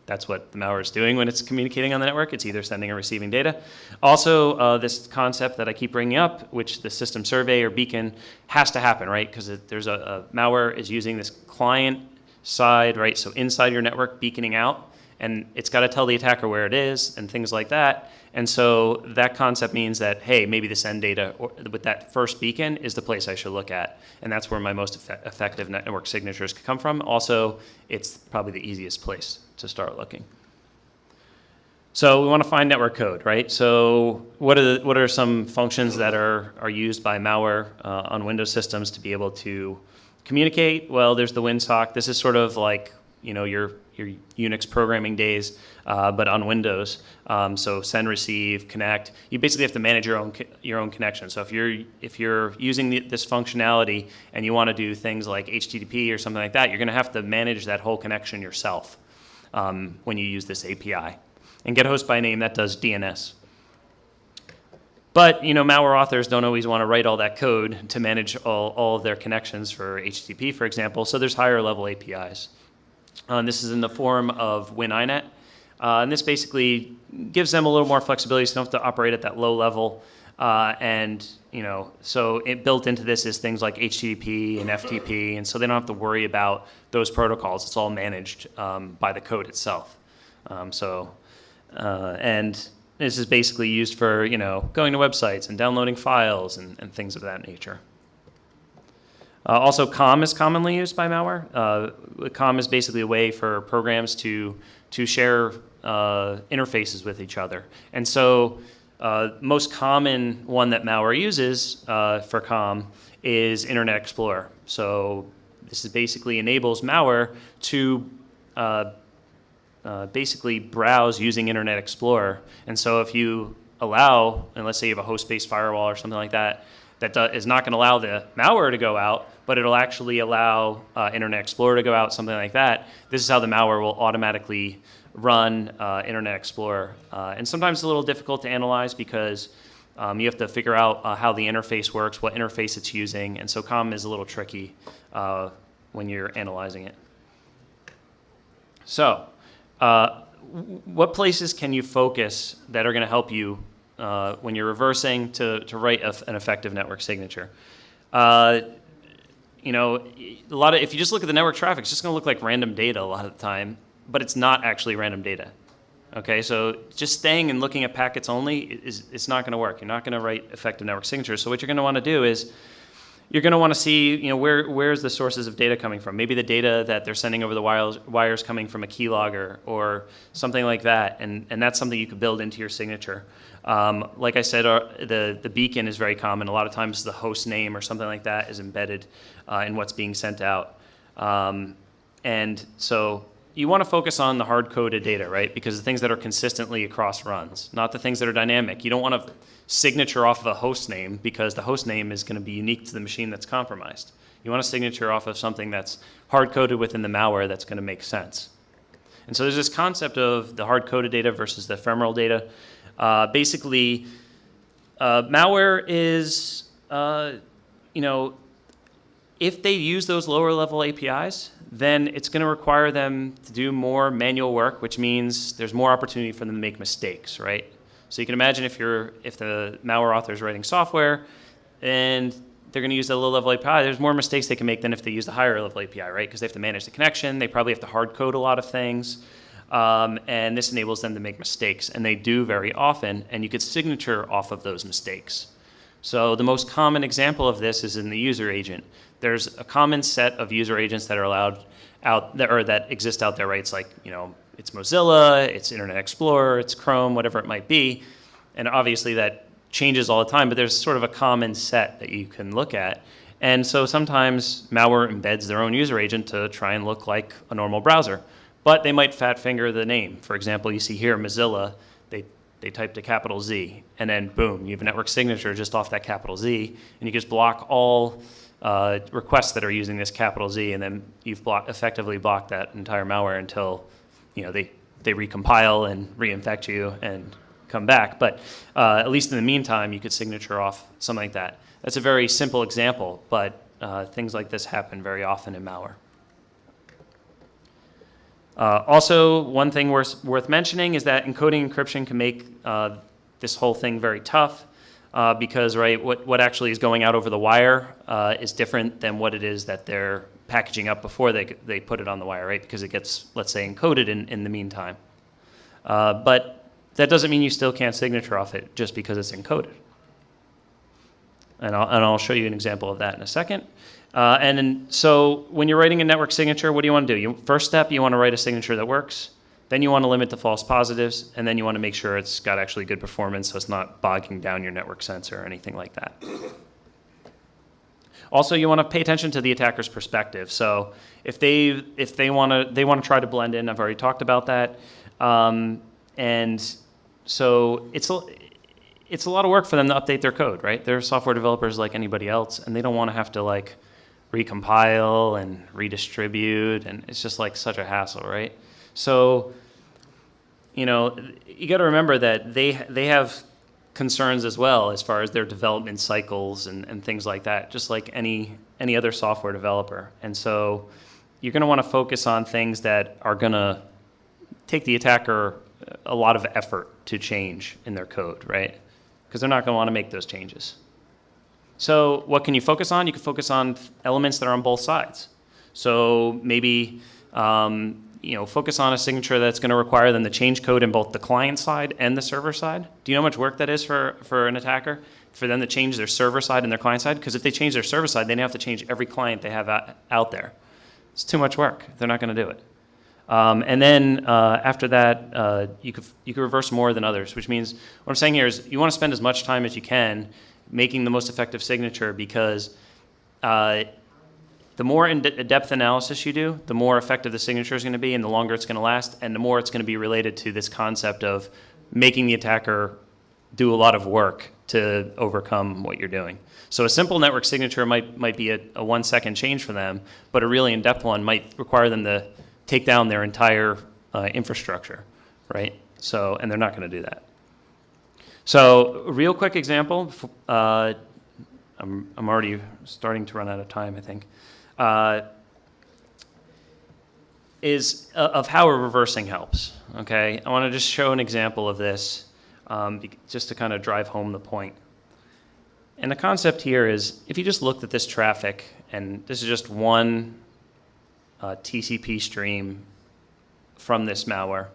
that's what the malware is doing when it's communicating on the network. It's either sending or receiving data. Also, this concept that I keep bringing up, which the system survey or beacon has to happen, right? Because there's a malware is using this client side, right? So inside your network, beaconing out, and it's got to tell the attacker where it is and things like that. And so that concept means that, hey, maybe the send data with that first beacon is the place I should look at. And that's where my most effective network signatures could come from. Also, it's probably the easiest place to start looking. So we want to find network code, right? So what are some functions that are used by malware on Windows systems to be able to communicate? Well, there's the WinSock. This is sort of like, you know, your Unix programming days, but on Windows. So send, receive, connect. You basically have to manage your own connection. So if you're using this functionality and you want to do things like HTTP or something like that, you're going to have to manage that whole connection yourself when you use this API. And get host by name, that does DNS. But, you know, malware authors don't always want to write all that code to manage all of their connections for HTTP, for example. So there's higher level APIs. This is in the form of WinINet. And this basically gives them a little more flexibility so they don't have to operate at that low level. And, you know, so it built into this is things like HTTP and FTP. And so they don't have to worry about those protocols. It's all managed by the code itself. And this is basically used for, you know, going to websites and downloading files and things of that nature. Also, COM is commonly used by malware. COM is basically a way for programs to share interfaces with each other. And so most common one that malware uses for COM is Internet Explorer. So this is basically enables malware to basically browse using Internet Explorer. And so if you allow, and let's say you have a host-based firewall or something like that, that is not going to allow the malware to go out, but it'll actually allow Internet Explorer to go out, something like that. This is how the malware will automatically run Internet Explorer. And sometimes it's a little difficult to analyze because you have to figure out how the interface works, what interface it's using, and so COM is a little tricky when you're analyzing it. So, what places can you focus that are going to help you when you're reversing to write an effective network signature? You know, if you just look at the network traffic, it's just going to look like random data a lot of the time, but it's not actually random data. Okay, so just staying and looking at packets only it's not going to work. You're not going to write effective network signatures. So what you're going to want to do is you're going to want to see, you know, where's the sources of data coming from? Maybe the data that they're sending over the wires coming from a keylogger or something like that, and that's something you could build into your signature. Like I said, the beacon is very common. A lot of times the host name or something like that is embedded in what's being sent out. And so you want to focus on the hard-coded data, right? Because the things that are consistently across runs, not the things that are dynamic. You don't want to signature off of a host name because the host name is going to be unique to the machine that's compromised. You want a signature off of something that's hard-coded within the malware that's going to make sense. And so there's this concept of the hard-coded data versus the ephemeral data. Basically, malware is, you know, if they use those lower-level APIs, then it's going to require them to do more manual work, which means there's more opportunity for them to make mistakes, right? So you can imagine if the malware author is writing software and they're going to use a low-level API, there's more mistakes they can make than if they use a higher-level API, right? Because they have to manage the connection. They probably have to hard-code a lot of things. And this enables them to make mistakes, and they do very often, and you could signature off of those mistakes. So the most common example of this is in the user agent. There's a common set of user agents that are allowed out there, or that exist out there, right? It's like, you know, it's Mozilla, it's Internet Explorer, it's Chrome, whatever it might be. And obviously that changes all the time, but there's sort of a common set that you can look at. And so sometimes malware embeds their own user agent to try and look like a normal browser. But they might fat finger the name. For example, you see here Mozilla, they typed a capital Z, and then boom, you have a network signature just off that capital Z, and you just block all requests that are using this capital Z, and then you've effectively blocked that entire malware until they recompile and reinfect you and come back. But at least in the meantime, you could signature off something like that. That's a very simple example, but things like this happen very often in malware. Also, one thing worth mentioning is that encoding encryption can make this whole thing very tough because, right, what actually is going out over the wire is different than what it is that they're packaging up before they put it on the wire, right? Because it gets, let's say, encoded in the meantime. But that doesn't mean you still can't signature off it just because it's encoded. And I'll show you an example of that in a second. So when you're writing a network signature, what do you want to do? First step, you want to write a signature that works. Then you want to limit the false positives. And then you want to make sure it's got actually good performance so it's not bogging down your network sensor or anything like that. Also, you want to pay attention to the attacker's perspective. So if they want to try to blend in, I've already talked about that. And so it's a lot of work for them to update their code, right? They're software developers like anybody else, and they don't want to have to like recompile and redistribute, and it's just like such a hassle, right? So, you got to remember that they have concerns as well as far as their development cycles and things like that, just like any other software developer. And so you're going to want to focus on things that are going to take the attacker a lot of effort to change in their code, right? Because they're not going to want to make those changes. So what can you focus on? You can focus on elements that are on both sides. So maybe focus on a signature that's going to require them to change code in both the client side and the server side. Do you know how much work that is for an attacker? For them to change their server side and their client side? Because if they change their server side, they have to change every client they have out there. It's too much work. They're not going to do it. And then after that, you could reverse more than others, which means what I'm saying here is you want to spend as much time as you can making the most effective signature, because the more in-depth analysis you do, the more effective the signature is going to be and the longer it's going to last, and the more it's going to be related to this concept of making the attacker do a lot of work to overcome what you're doing. So a simple network signature might be a 1-second change for them, but a really in-depth one might require them to take down their entire infrastructure, right? So, and they're not going to do that. So, a real quick example. I'm already starting to run out of time, I think. Is of how reversing helps. Okay, I want to just show an example of this, just to kind of drive home the point. And the concept here is, if you just looked at this traffic, and this is just one TCP stream from this malware.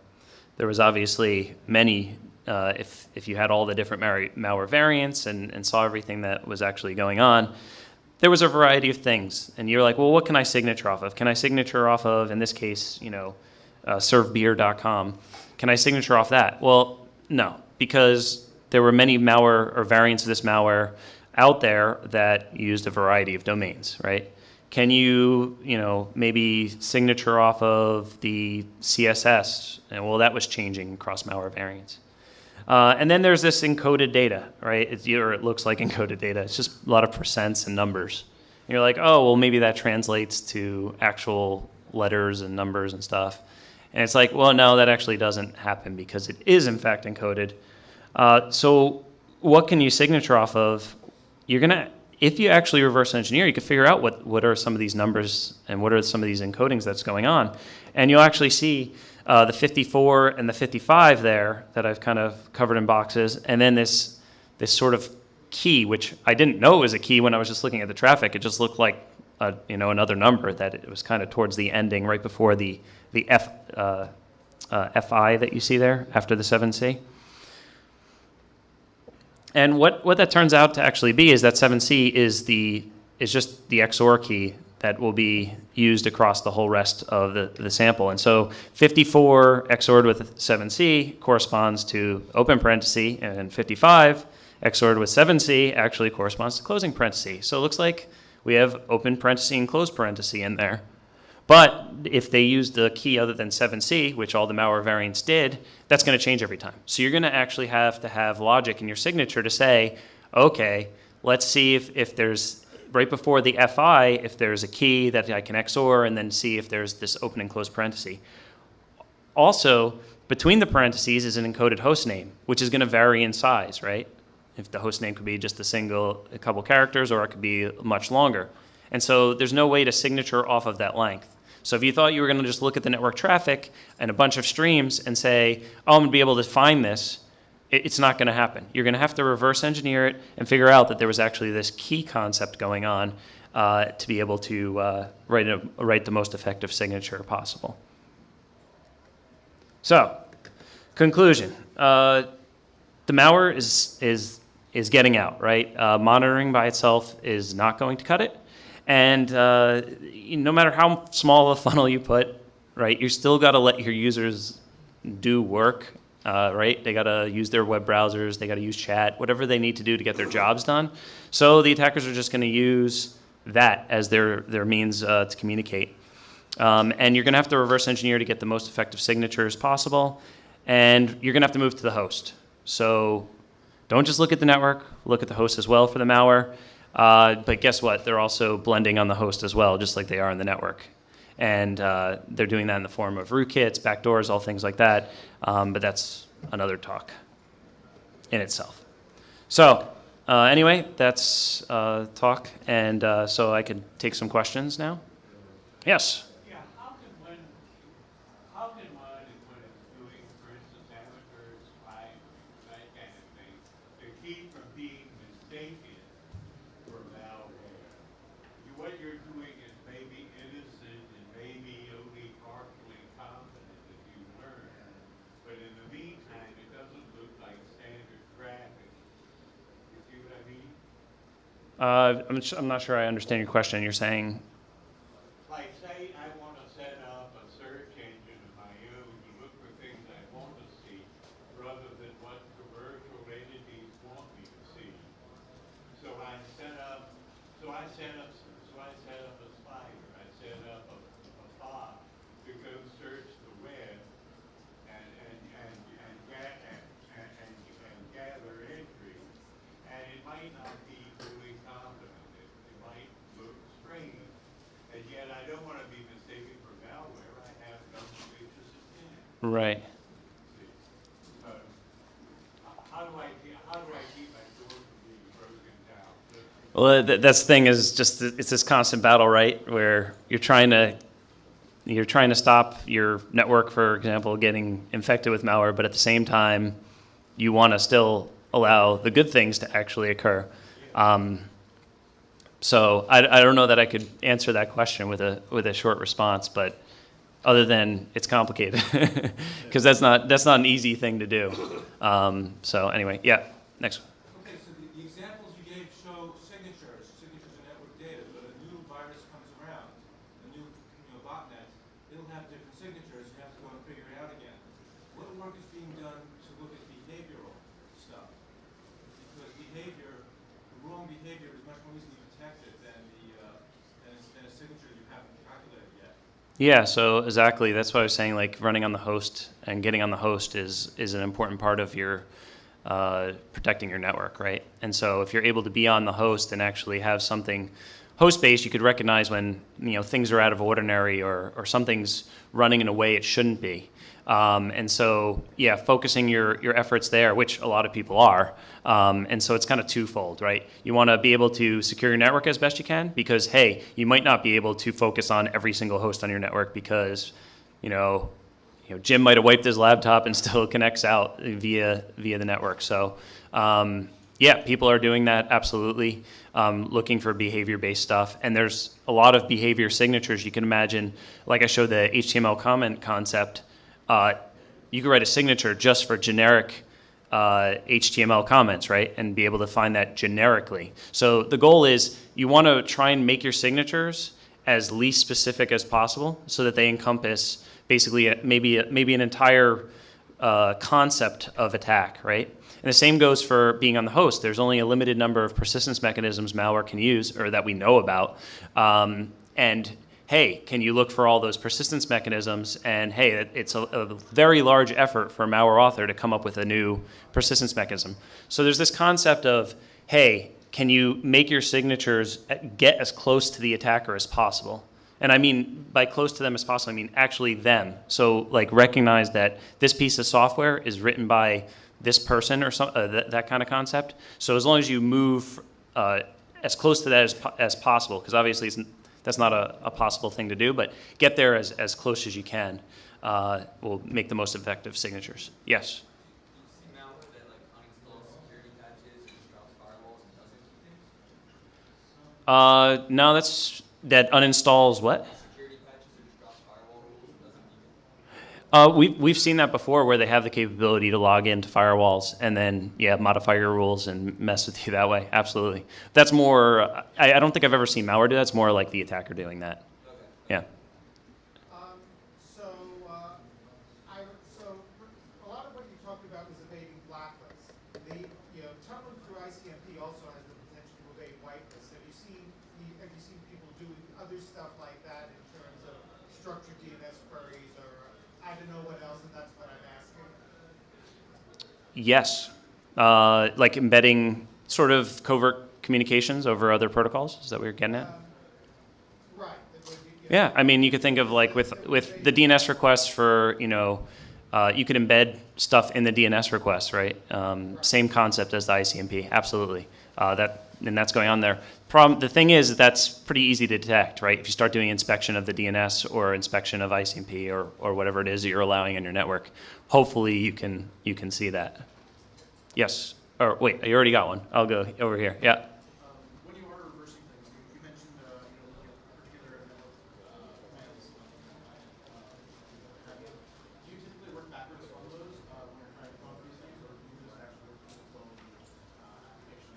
There was obviously many, if you had all the different malware variants and saw everything that was actually going on, there was a variety of things. And you're like, well, what can I signature off of? Can I signature off of, in this case, servebeer.com? Can I signature off that? Well, no, because there were many malware or variants of this malware out there that used a variety of domains, right? Can you, maybe signature off of the CSS? And well, that was changing across malware variants. And then there's this encoded data, right? It looks like encoded data. It's just a lot of percents and numbers. And you're like, oh, well, maybe that translates to actual letters and numbers and stuff. And it's like, well, no, that actually doesn't happen because it is, in fact, encoded. So what can you signature off of? If you actually reverse engineer, you can figure out what are some of these numbers and what are some of these encodings that's going on. And you'll actually see the 54 and the 55 there that I've kind of covered in boxes, and then this sort of key, which I didn't know was a key when I was just looking at the traffic. It just looked like another number, that it was kind of towards the ending, right before the FI that you see there after the 7C. And what that turns out to actually be is that 7C is just the XOR key that will be used across the whole rest of the sample. And so 54 XORed with 7C corresponds to open parenthesis, and 55 XORed with 7C actually corresponds to closing parenthesis. So it looks like we have open parenthesis and close parenthesis in there. But if they used a key other than 7C, which all the malware variants did, that's going to change every time. So you're going to actually have to have logic in your signature to say, okay, let's see if there's, right before the FI, if there's a key that I can XOR, and then see if there's this open and close parenthesis. Also, between the parentheses is an encoded host name, which is going to vary in size, right? If the host name could be just a couple characters, or it could be much longer. And so there's no way to signature off of that length. So if you thought you were going to just look at the network traffic and a bunch of streams and say, oh, I'm going to be able to find this, it's not going to happen. You're going to have to reverse engineer it and figure out that there was actually this key concept going on to be able to write the most effective signature possible. So, conclusion. The malware is getting out, right? Monitoring by itself is not going to cut it. And no matter how small a funnel you put, right, you still got to let your users do work, right? They got to use their web browsers, they got to use chat, whatever they need to do to get their jobs done. So the attackers are just going to use that as their means to communicate. And you're going to have to reverse engineer to get the most effective signatures possible. And you're going to have to move to the host. So don't just look at the network, look at the host as well for the malware. But guess what? They're also blending on the host as well, just like they are in the network. And they're doing that in the form of rootkits, backdoors, all things like that. But that's another talk in itself. So anyway, that's talk. And so I could take some questions now. Yes? Yeah, how can one, when it's doing, for instance, amateur spying, that kind of thing, to keep from being mistaken for malware? What you're doing is maybe innocent and maybe only partially competent if you learn. But in the meantime, it doesn't look like standard traffic. You see what I mean? I'm not sure I understand your question. You're saying? Like, say I want to set up a search engine of my own to look for things I want to see rather than what commercial entities want me to see. So I set up a spider. I set up a bot to go search the web and gather entries. And it might not be fully competent. It might look strange. And yet I don't want to be mistaken for malware. I have no suspicious intent. Right. So, how do I keep my door from being broken down? Well, that's the thing is just it's this constant battle, right? Where you're trying to stop your network, for example, getting infected with malware, but at the same time, you want to still allow the good things to actually occur. So I don't know that I could answer that question with a short response, but other than it's complicated, because that's not an easy thing to do. So anyway, yeah, next one. Okay, so the examples you gave show signatures and network data, but a new virus comes around, a new botnet, it'll have different signatures, you have to go and figure it out again. What work is being done to look at behavioral stuff? Because the wrong behavior is much more easily detected than a signature you haven't calculated yet. Yeah, so exactly. That's why I was saying, like, running on the host and getting on the host is an important part of your protecting your network, right? And so if you're able to be on the host and actually have something host-based, you could recognize when things are out of ordinary or something's running in a way it shouldn't be. And so, yeah, focusing your efforts there, which a lot of people are. And so it's kind of twofold, right? You want to be able to secure your network as best you can because, hey, you might not be able to focus on every single host on your network because, Jim might have wiped his laptop and still connects out via the network. So, yeah, people are doing that, absolutely, looking for behavior-based stuff. And there's a lot of behavior signatures you can imagine. Like I showed the HTML comment concept. You could write a signature just for generic HTML comments, right? And be able to find that generically. So the goal is you want to try and make your signatures as least specific as possible so that they encompass basically maybe an entire concept of attack, right? And the same goes for being on the host. There's only a limited number of persistence mechanisms malware can use, or that we know about. And hey, can you look for all those persistence mechanisms? And hey, it's a very large effort for a malware author to come up with a new persistence mechanism. So there's this concept of, hey, can you make your signatures get as close to the attacker as possible? And I mean, by close to them as possible, I mean actually them. So like recognize that this piece of software is written by this person or that kind of concept. So as long as you move as close to that as possible, because obviously that's not a possible thing to do, but get there as close as you can will make the most effective signatures. Yes? No, that uninstalls what? We've seen that before where they have the capability to log into firewalls and then, yeah, modify your rules and mess with you that way. Absolutely. That's more, I don't think I've ever seen malware do that. It's more like the attacker doing that. Yeah. So a lot of what you talked about was evading blacklist. Tunneling through ICMP also has the potential to evade whitelist. Have you seen people doing other stuff like that in terms of structured DNS queries or I don't know what else, and that's what I'm asking? Yes. Like embedding sort of covert communications over other protocols? Is that what you're getting at? Right. Yeah, I mean, you could think of like with the DNS requests for, you could embed stuff in the DNS requests, right? Same concept as the ICMP, absolutely. And that's going on there. The thing is that's pretty easy to detect, right? If you start doing inspection of the DNS or inspection of ICMP or whatever it is that you're allowing on your network, hopefully you can see that. Yes. Or wait, you already got one. I'll go over here. Yeah. When you are reversing things, you mentioned looking at particular commands. Do you typically work backwards from those when you're trying to come up with these things, or do you just actually work with the flow application?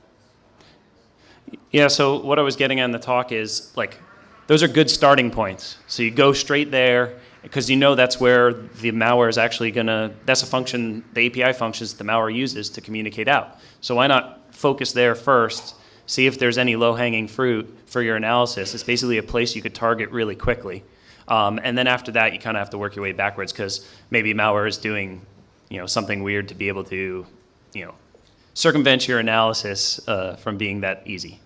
Yeah, so what I was getting at in the talk is, like, those are good starting points. So you go straight there, because that's where the malware is actually that's a function, the API functions the malware uses to communicate out. So why not focus there first, see if there's any low-hanging fruit for your analysis. It's basically a place you could target really quickly. And then after that, you kind of have to work your way backwards, because maybe malware is doing something weird to be able to circumvent your analysis from being that easy.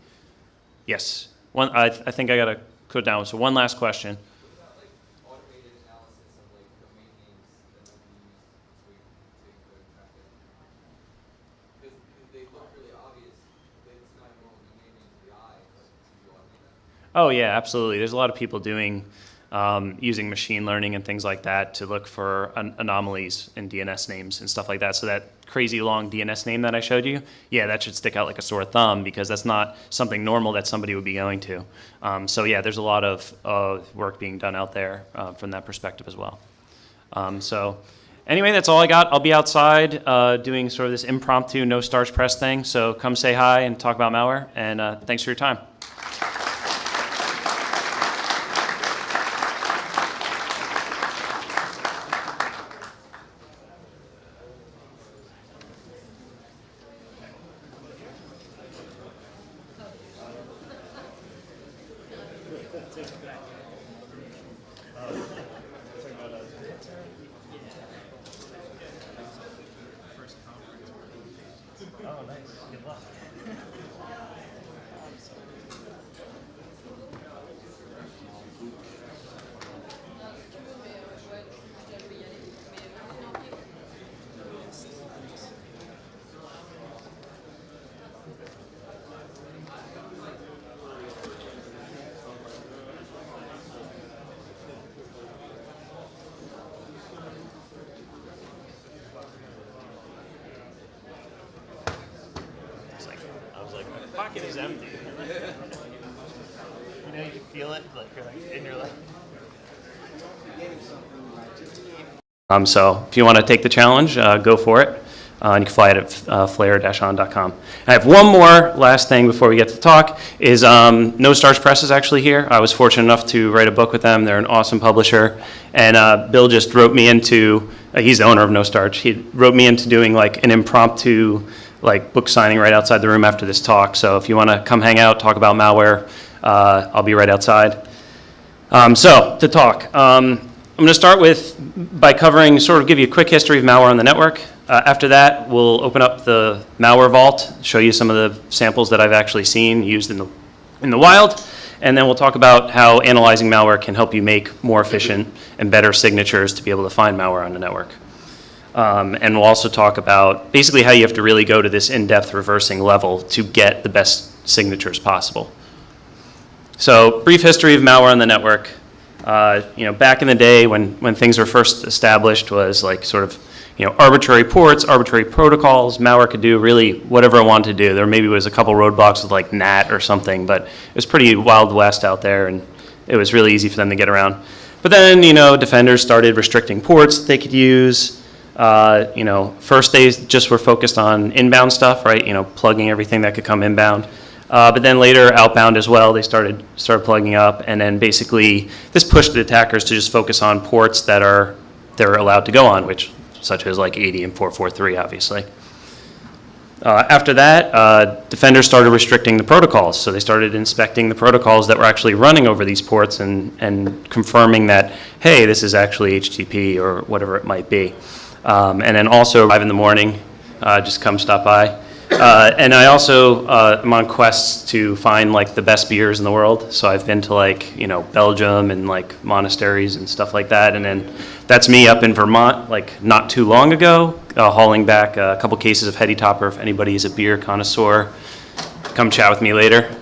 Yes. I think I got to put down. So one last question. Oh yeah, absolutely. There's a lot of people doing using machine learning and things like that to look for anomalies in DNS names and stuff like that. So that crazy long DNS name that I showed you, yeah, that should stick out like a sore thumb, because that's not something normal that somebody would be going to. So yeah, there's a lot of work being done out there from that perspective as well. So anyway, that's all I got. I'll be outside doing sort of this impromptu no starch press thing. So come say hi and talk about malware. And thanks for your time. Oh, nice. Good luck. Pocket is empty. You can feel it like in your life. So if you want to take the challenge, go for it. And you can fly it at flare-on.com. I have one more last thing before we get to talk, is No Starch Press is actually here. I was fortunate enough to write a book with them. They're an awesome publisher. And Bill just wrote me into, he's the owner of No Starch, he wrote me into doing like an impromptu like book signing right outside the room after this talk. So if you want to come hang out, talk about malware, I'll be right outside. So to talk, I'm going to start by covering, sort of give you a quick history of malware on the network. After that, we'll open up the malware vault, show you some of the samples that I've actually seen used in the wild, and then we'll talk about how analyzing malware can help you make more efficient and better signatures to be able to find malware on the network. And we'll also talk about basically how you have to really go to this in-depth reversing level to get the best signatures possible. So, brief history of malware on the network. Back in the day when things were first established was like sort of, arbitrary ports, arbitrary protocols. Malware could do really whatever it wanted to do. There maybe was a couple roadblocks with like NAT or something, but it was pretty Wild West out there, and it was really easy for them to get around. But then, defenders started restricting ports that they could use. First they just were focused on inbound stuff, right? Plugging everything that could come inbound. But then later, outbound as well, they started plugging up, and then basically this pushed the attackers to just focus on ports that they're allowed to go on, such as like 80 and 443, obviously. After that, defenders started restricting the protocols, so they started inspecting the protocols that were actually running over these ports and confirming that, hey, this is actually HTTP or whatever it might be. And then also, 5 in the morning, just come stop by. And I also am on quests to find like the best beers in the world. So I've been to like, Belgium and like monasteries and stuff like that. And then that's me up in Vermont, like not too long ago, hauling back a couple cases of Heady Topper. If anybody is a beer connoisseur, come chat with me later.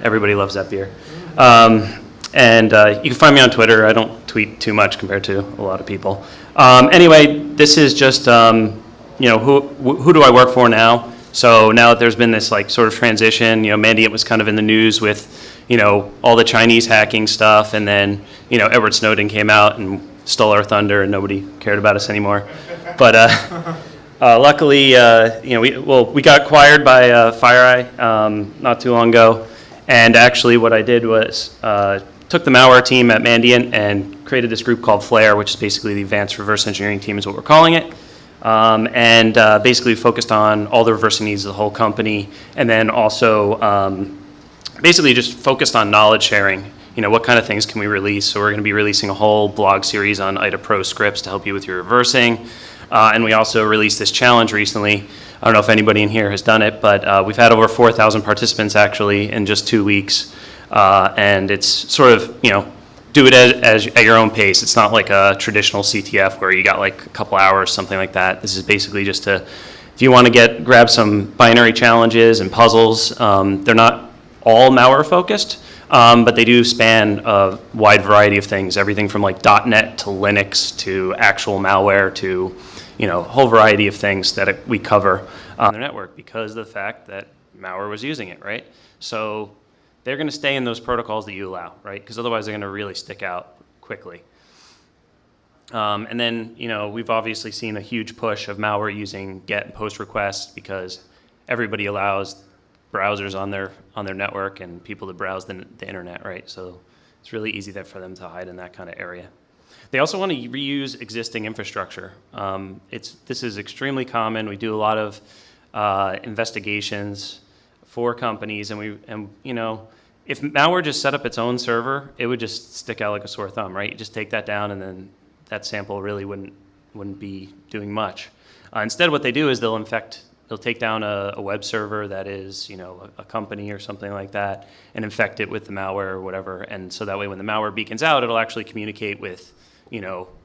Everybody loves that beer. And you can find me on Twitter. I don't tweet too much compared to a lot of people. Anyway, this is just, who do I work for now? So now that there's been this like sort of transition, Mandiant was kind of in the news with, all the Chinese hacking stuff, and then, Edward Snowden came out and stole our thunder, and nobody cared about us anymore. But luckily, we got acquired by FireEye not too long ago, and actually what I did was took the malware team at Mandiant and created this group called Flare, which is basically the advanced reverse engineering team is what we're calling it. And basically focused on all the reversing needs of the whole company, and then also basically just focused on knowledge sharing. What kind of things can we release? So we're going to be releasing a whole blog series on IDA Pro scripts to help you with your reversing. And we also released this challenge recently. I don't know if anybody in here has done it, but we've had over 4,000 participants actually in just 2 weeks. And it's sort of, do it as at your own pace. It's not like a traditional CTF where you got like a couple hours, something like that. This is basically just if you want to grab some binary challenges and puzzles. They're not all malware focused, but they do span a wide variety of things, everything from like .NET to Linux to actual malware to, a whole variety of things that we cover on the network because of the fact that malware was using it, right? So they're going to stay in those protocols that you allow, right? Because otherwise they're going to really stick out quickly. And then, we've obviously seen a huge push of malware using GET and POST requests because everybody allows browsers on their network and people to browse the internet, right? So it's really easy for them to hide in that kind of area. They also want to reuse existing infrastructure. This is extremely common. We do a lot of investigations for companies, and if malware just set up its own server, it would just stick out like a sore thumb, right? You just take that down, and then that sample really wouldn't be doing much. Instead, what they do is they'll take down a web server that is, a company or something like that, and infect it with the malware or whatever. And so that way, when the malware beacons out, it'll actually communicate with,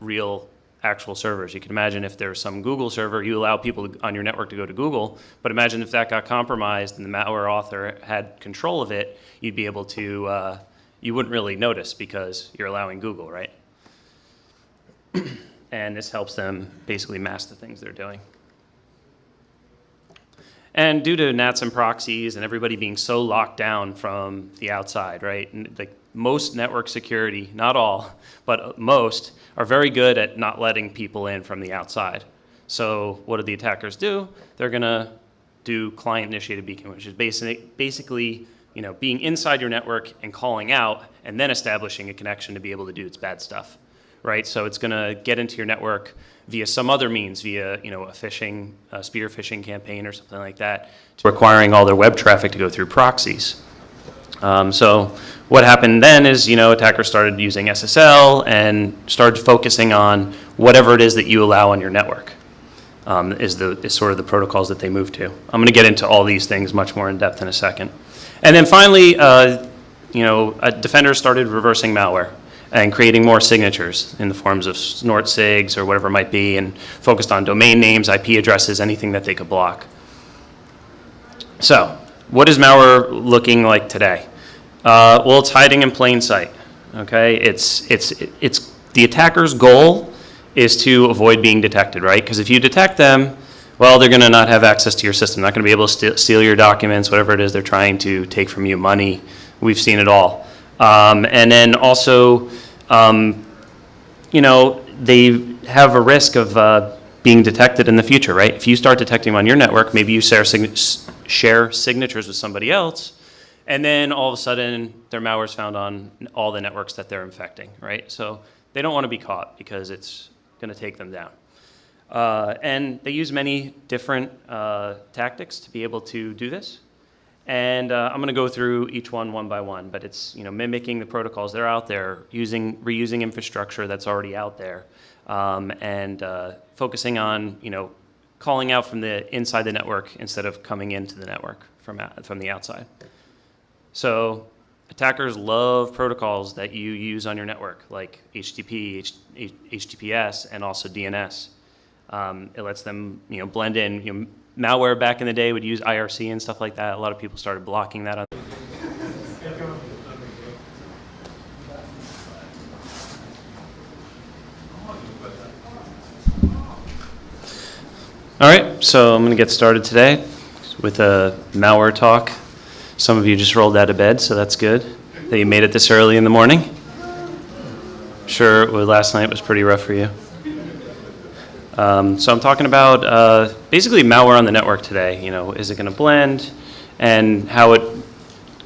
real actual servers. You can imagine if there's some Google server, you allow people on your network to go to Google, but imagine if that got compromised and the malware author had control of it, you'd be able to, you wouldn't really notice because you're allowing Google, right? And this helps them basically mask the things they're doing. And due to NATs and proxies and everybody being so locked down from the outside, right? And like most network security, not all, but most, are very good at not letting people in from the outside. So what do the attackers do? They're going to do client-initiated beacon, which is basically being inside your network and calling out, and then establishing a connection to be able to do its bad stuff, right? So it's going to get into your network via some other means, via a spear phishing campaign or something like that, requiring all their web traffic to go through proxies. So what happened then is, attackers started using SSL and started focusing on whatever it is that you allow on your network. Is sort of the protocols that they move to. I'm going to get into all these things much more in depth in a second. And then finally, defenders started reversing malware and creating more signatures in the forms of snort sigs or whatever it might be, and focused on domain names, IP addresses, anything that they could block. So, what is malware looking like today? Well, it's hiding in plain sight. Okay, it's the attacker's goal is to avoid being detected, right? Because if you detect them, well, they're going to not have access to your system. They're not going to be able to steal your documents, whatever it is they're trying to take from you, money. We've seen it all. And then also, they have a risk of being detected in the future, right? If you start detecting them on your network, maybe you share signatures with somebody else, and then all of a sudden their malware is found on all the networks that they're infecting, right? So they don't want to be caught because it's going to take them down. And they use many different tactics to be able to do this. And I'm going to go through each one by one, but it's mimicking the protocols that are out there, reusing infrastructure that's already out there, and focusing on calling out from the inside the network instead of coming into the network from the outside. So attackers love protocols that you use on your network, like HTTP, HTTPS, and also DNS. It lets them blend in. Malware back in the day would use IRC and stuff like that. A lot of people started blocking that. All right, so I'm going to get started today with a malware talk. Some of you just rolled out of bed, so that's good that you made it this early in the morning. I'm sure last night was pretty rough for you. So I'm talking about basically malware on the network today. Is it going to blend, and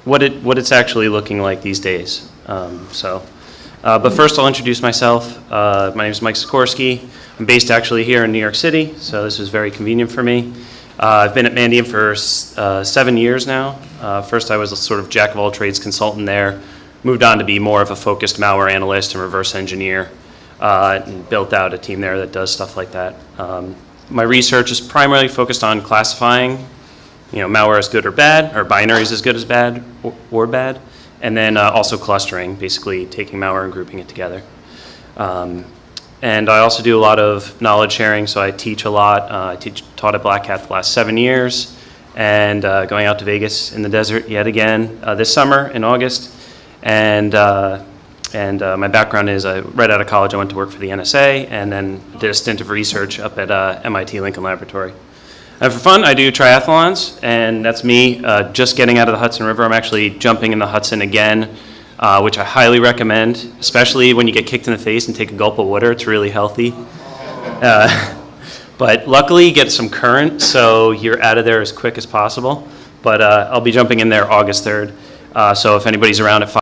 what it's actually looking like these days. But first I'll introduce myself. My name is Mike Sikorsky. I'm based actually here in New York City, so this is very convenient for me. I've been at Mandiant for 7 years now. First I was a sort of jack of all trades consultant there. Moved on to be more of a focused malware analyst and reverse engineer. And built out a team there that does stuff like that. My research is primarily focused on classifying, malware as good or bad, or binaries as good as bad or bad, and then also clustering, basically taking malware and grouping it together. And I also do a lot of knowledge sharing, so I teach a lot. I taught at Black Hat the last 7 years, and going out to Vegas in the desert yet again this summer in August. And my background is right out of college, I went to work for the NSA and then did a stint of research up at MIT Lincoln Laboratory. And for fun, I do triathlons, and that's me just getting out of the Hudson River. I'm actually jumping in the Hudson again, which I highly recommend, especially when you get kicked in the face and take a gulp of water. It's really healthy. But luckily, you get some current, so you're out of there as quick as possible. But I'll be jumping in there August 3rd. So if anybody's around at 5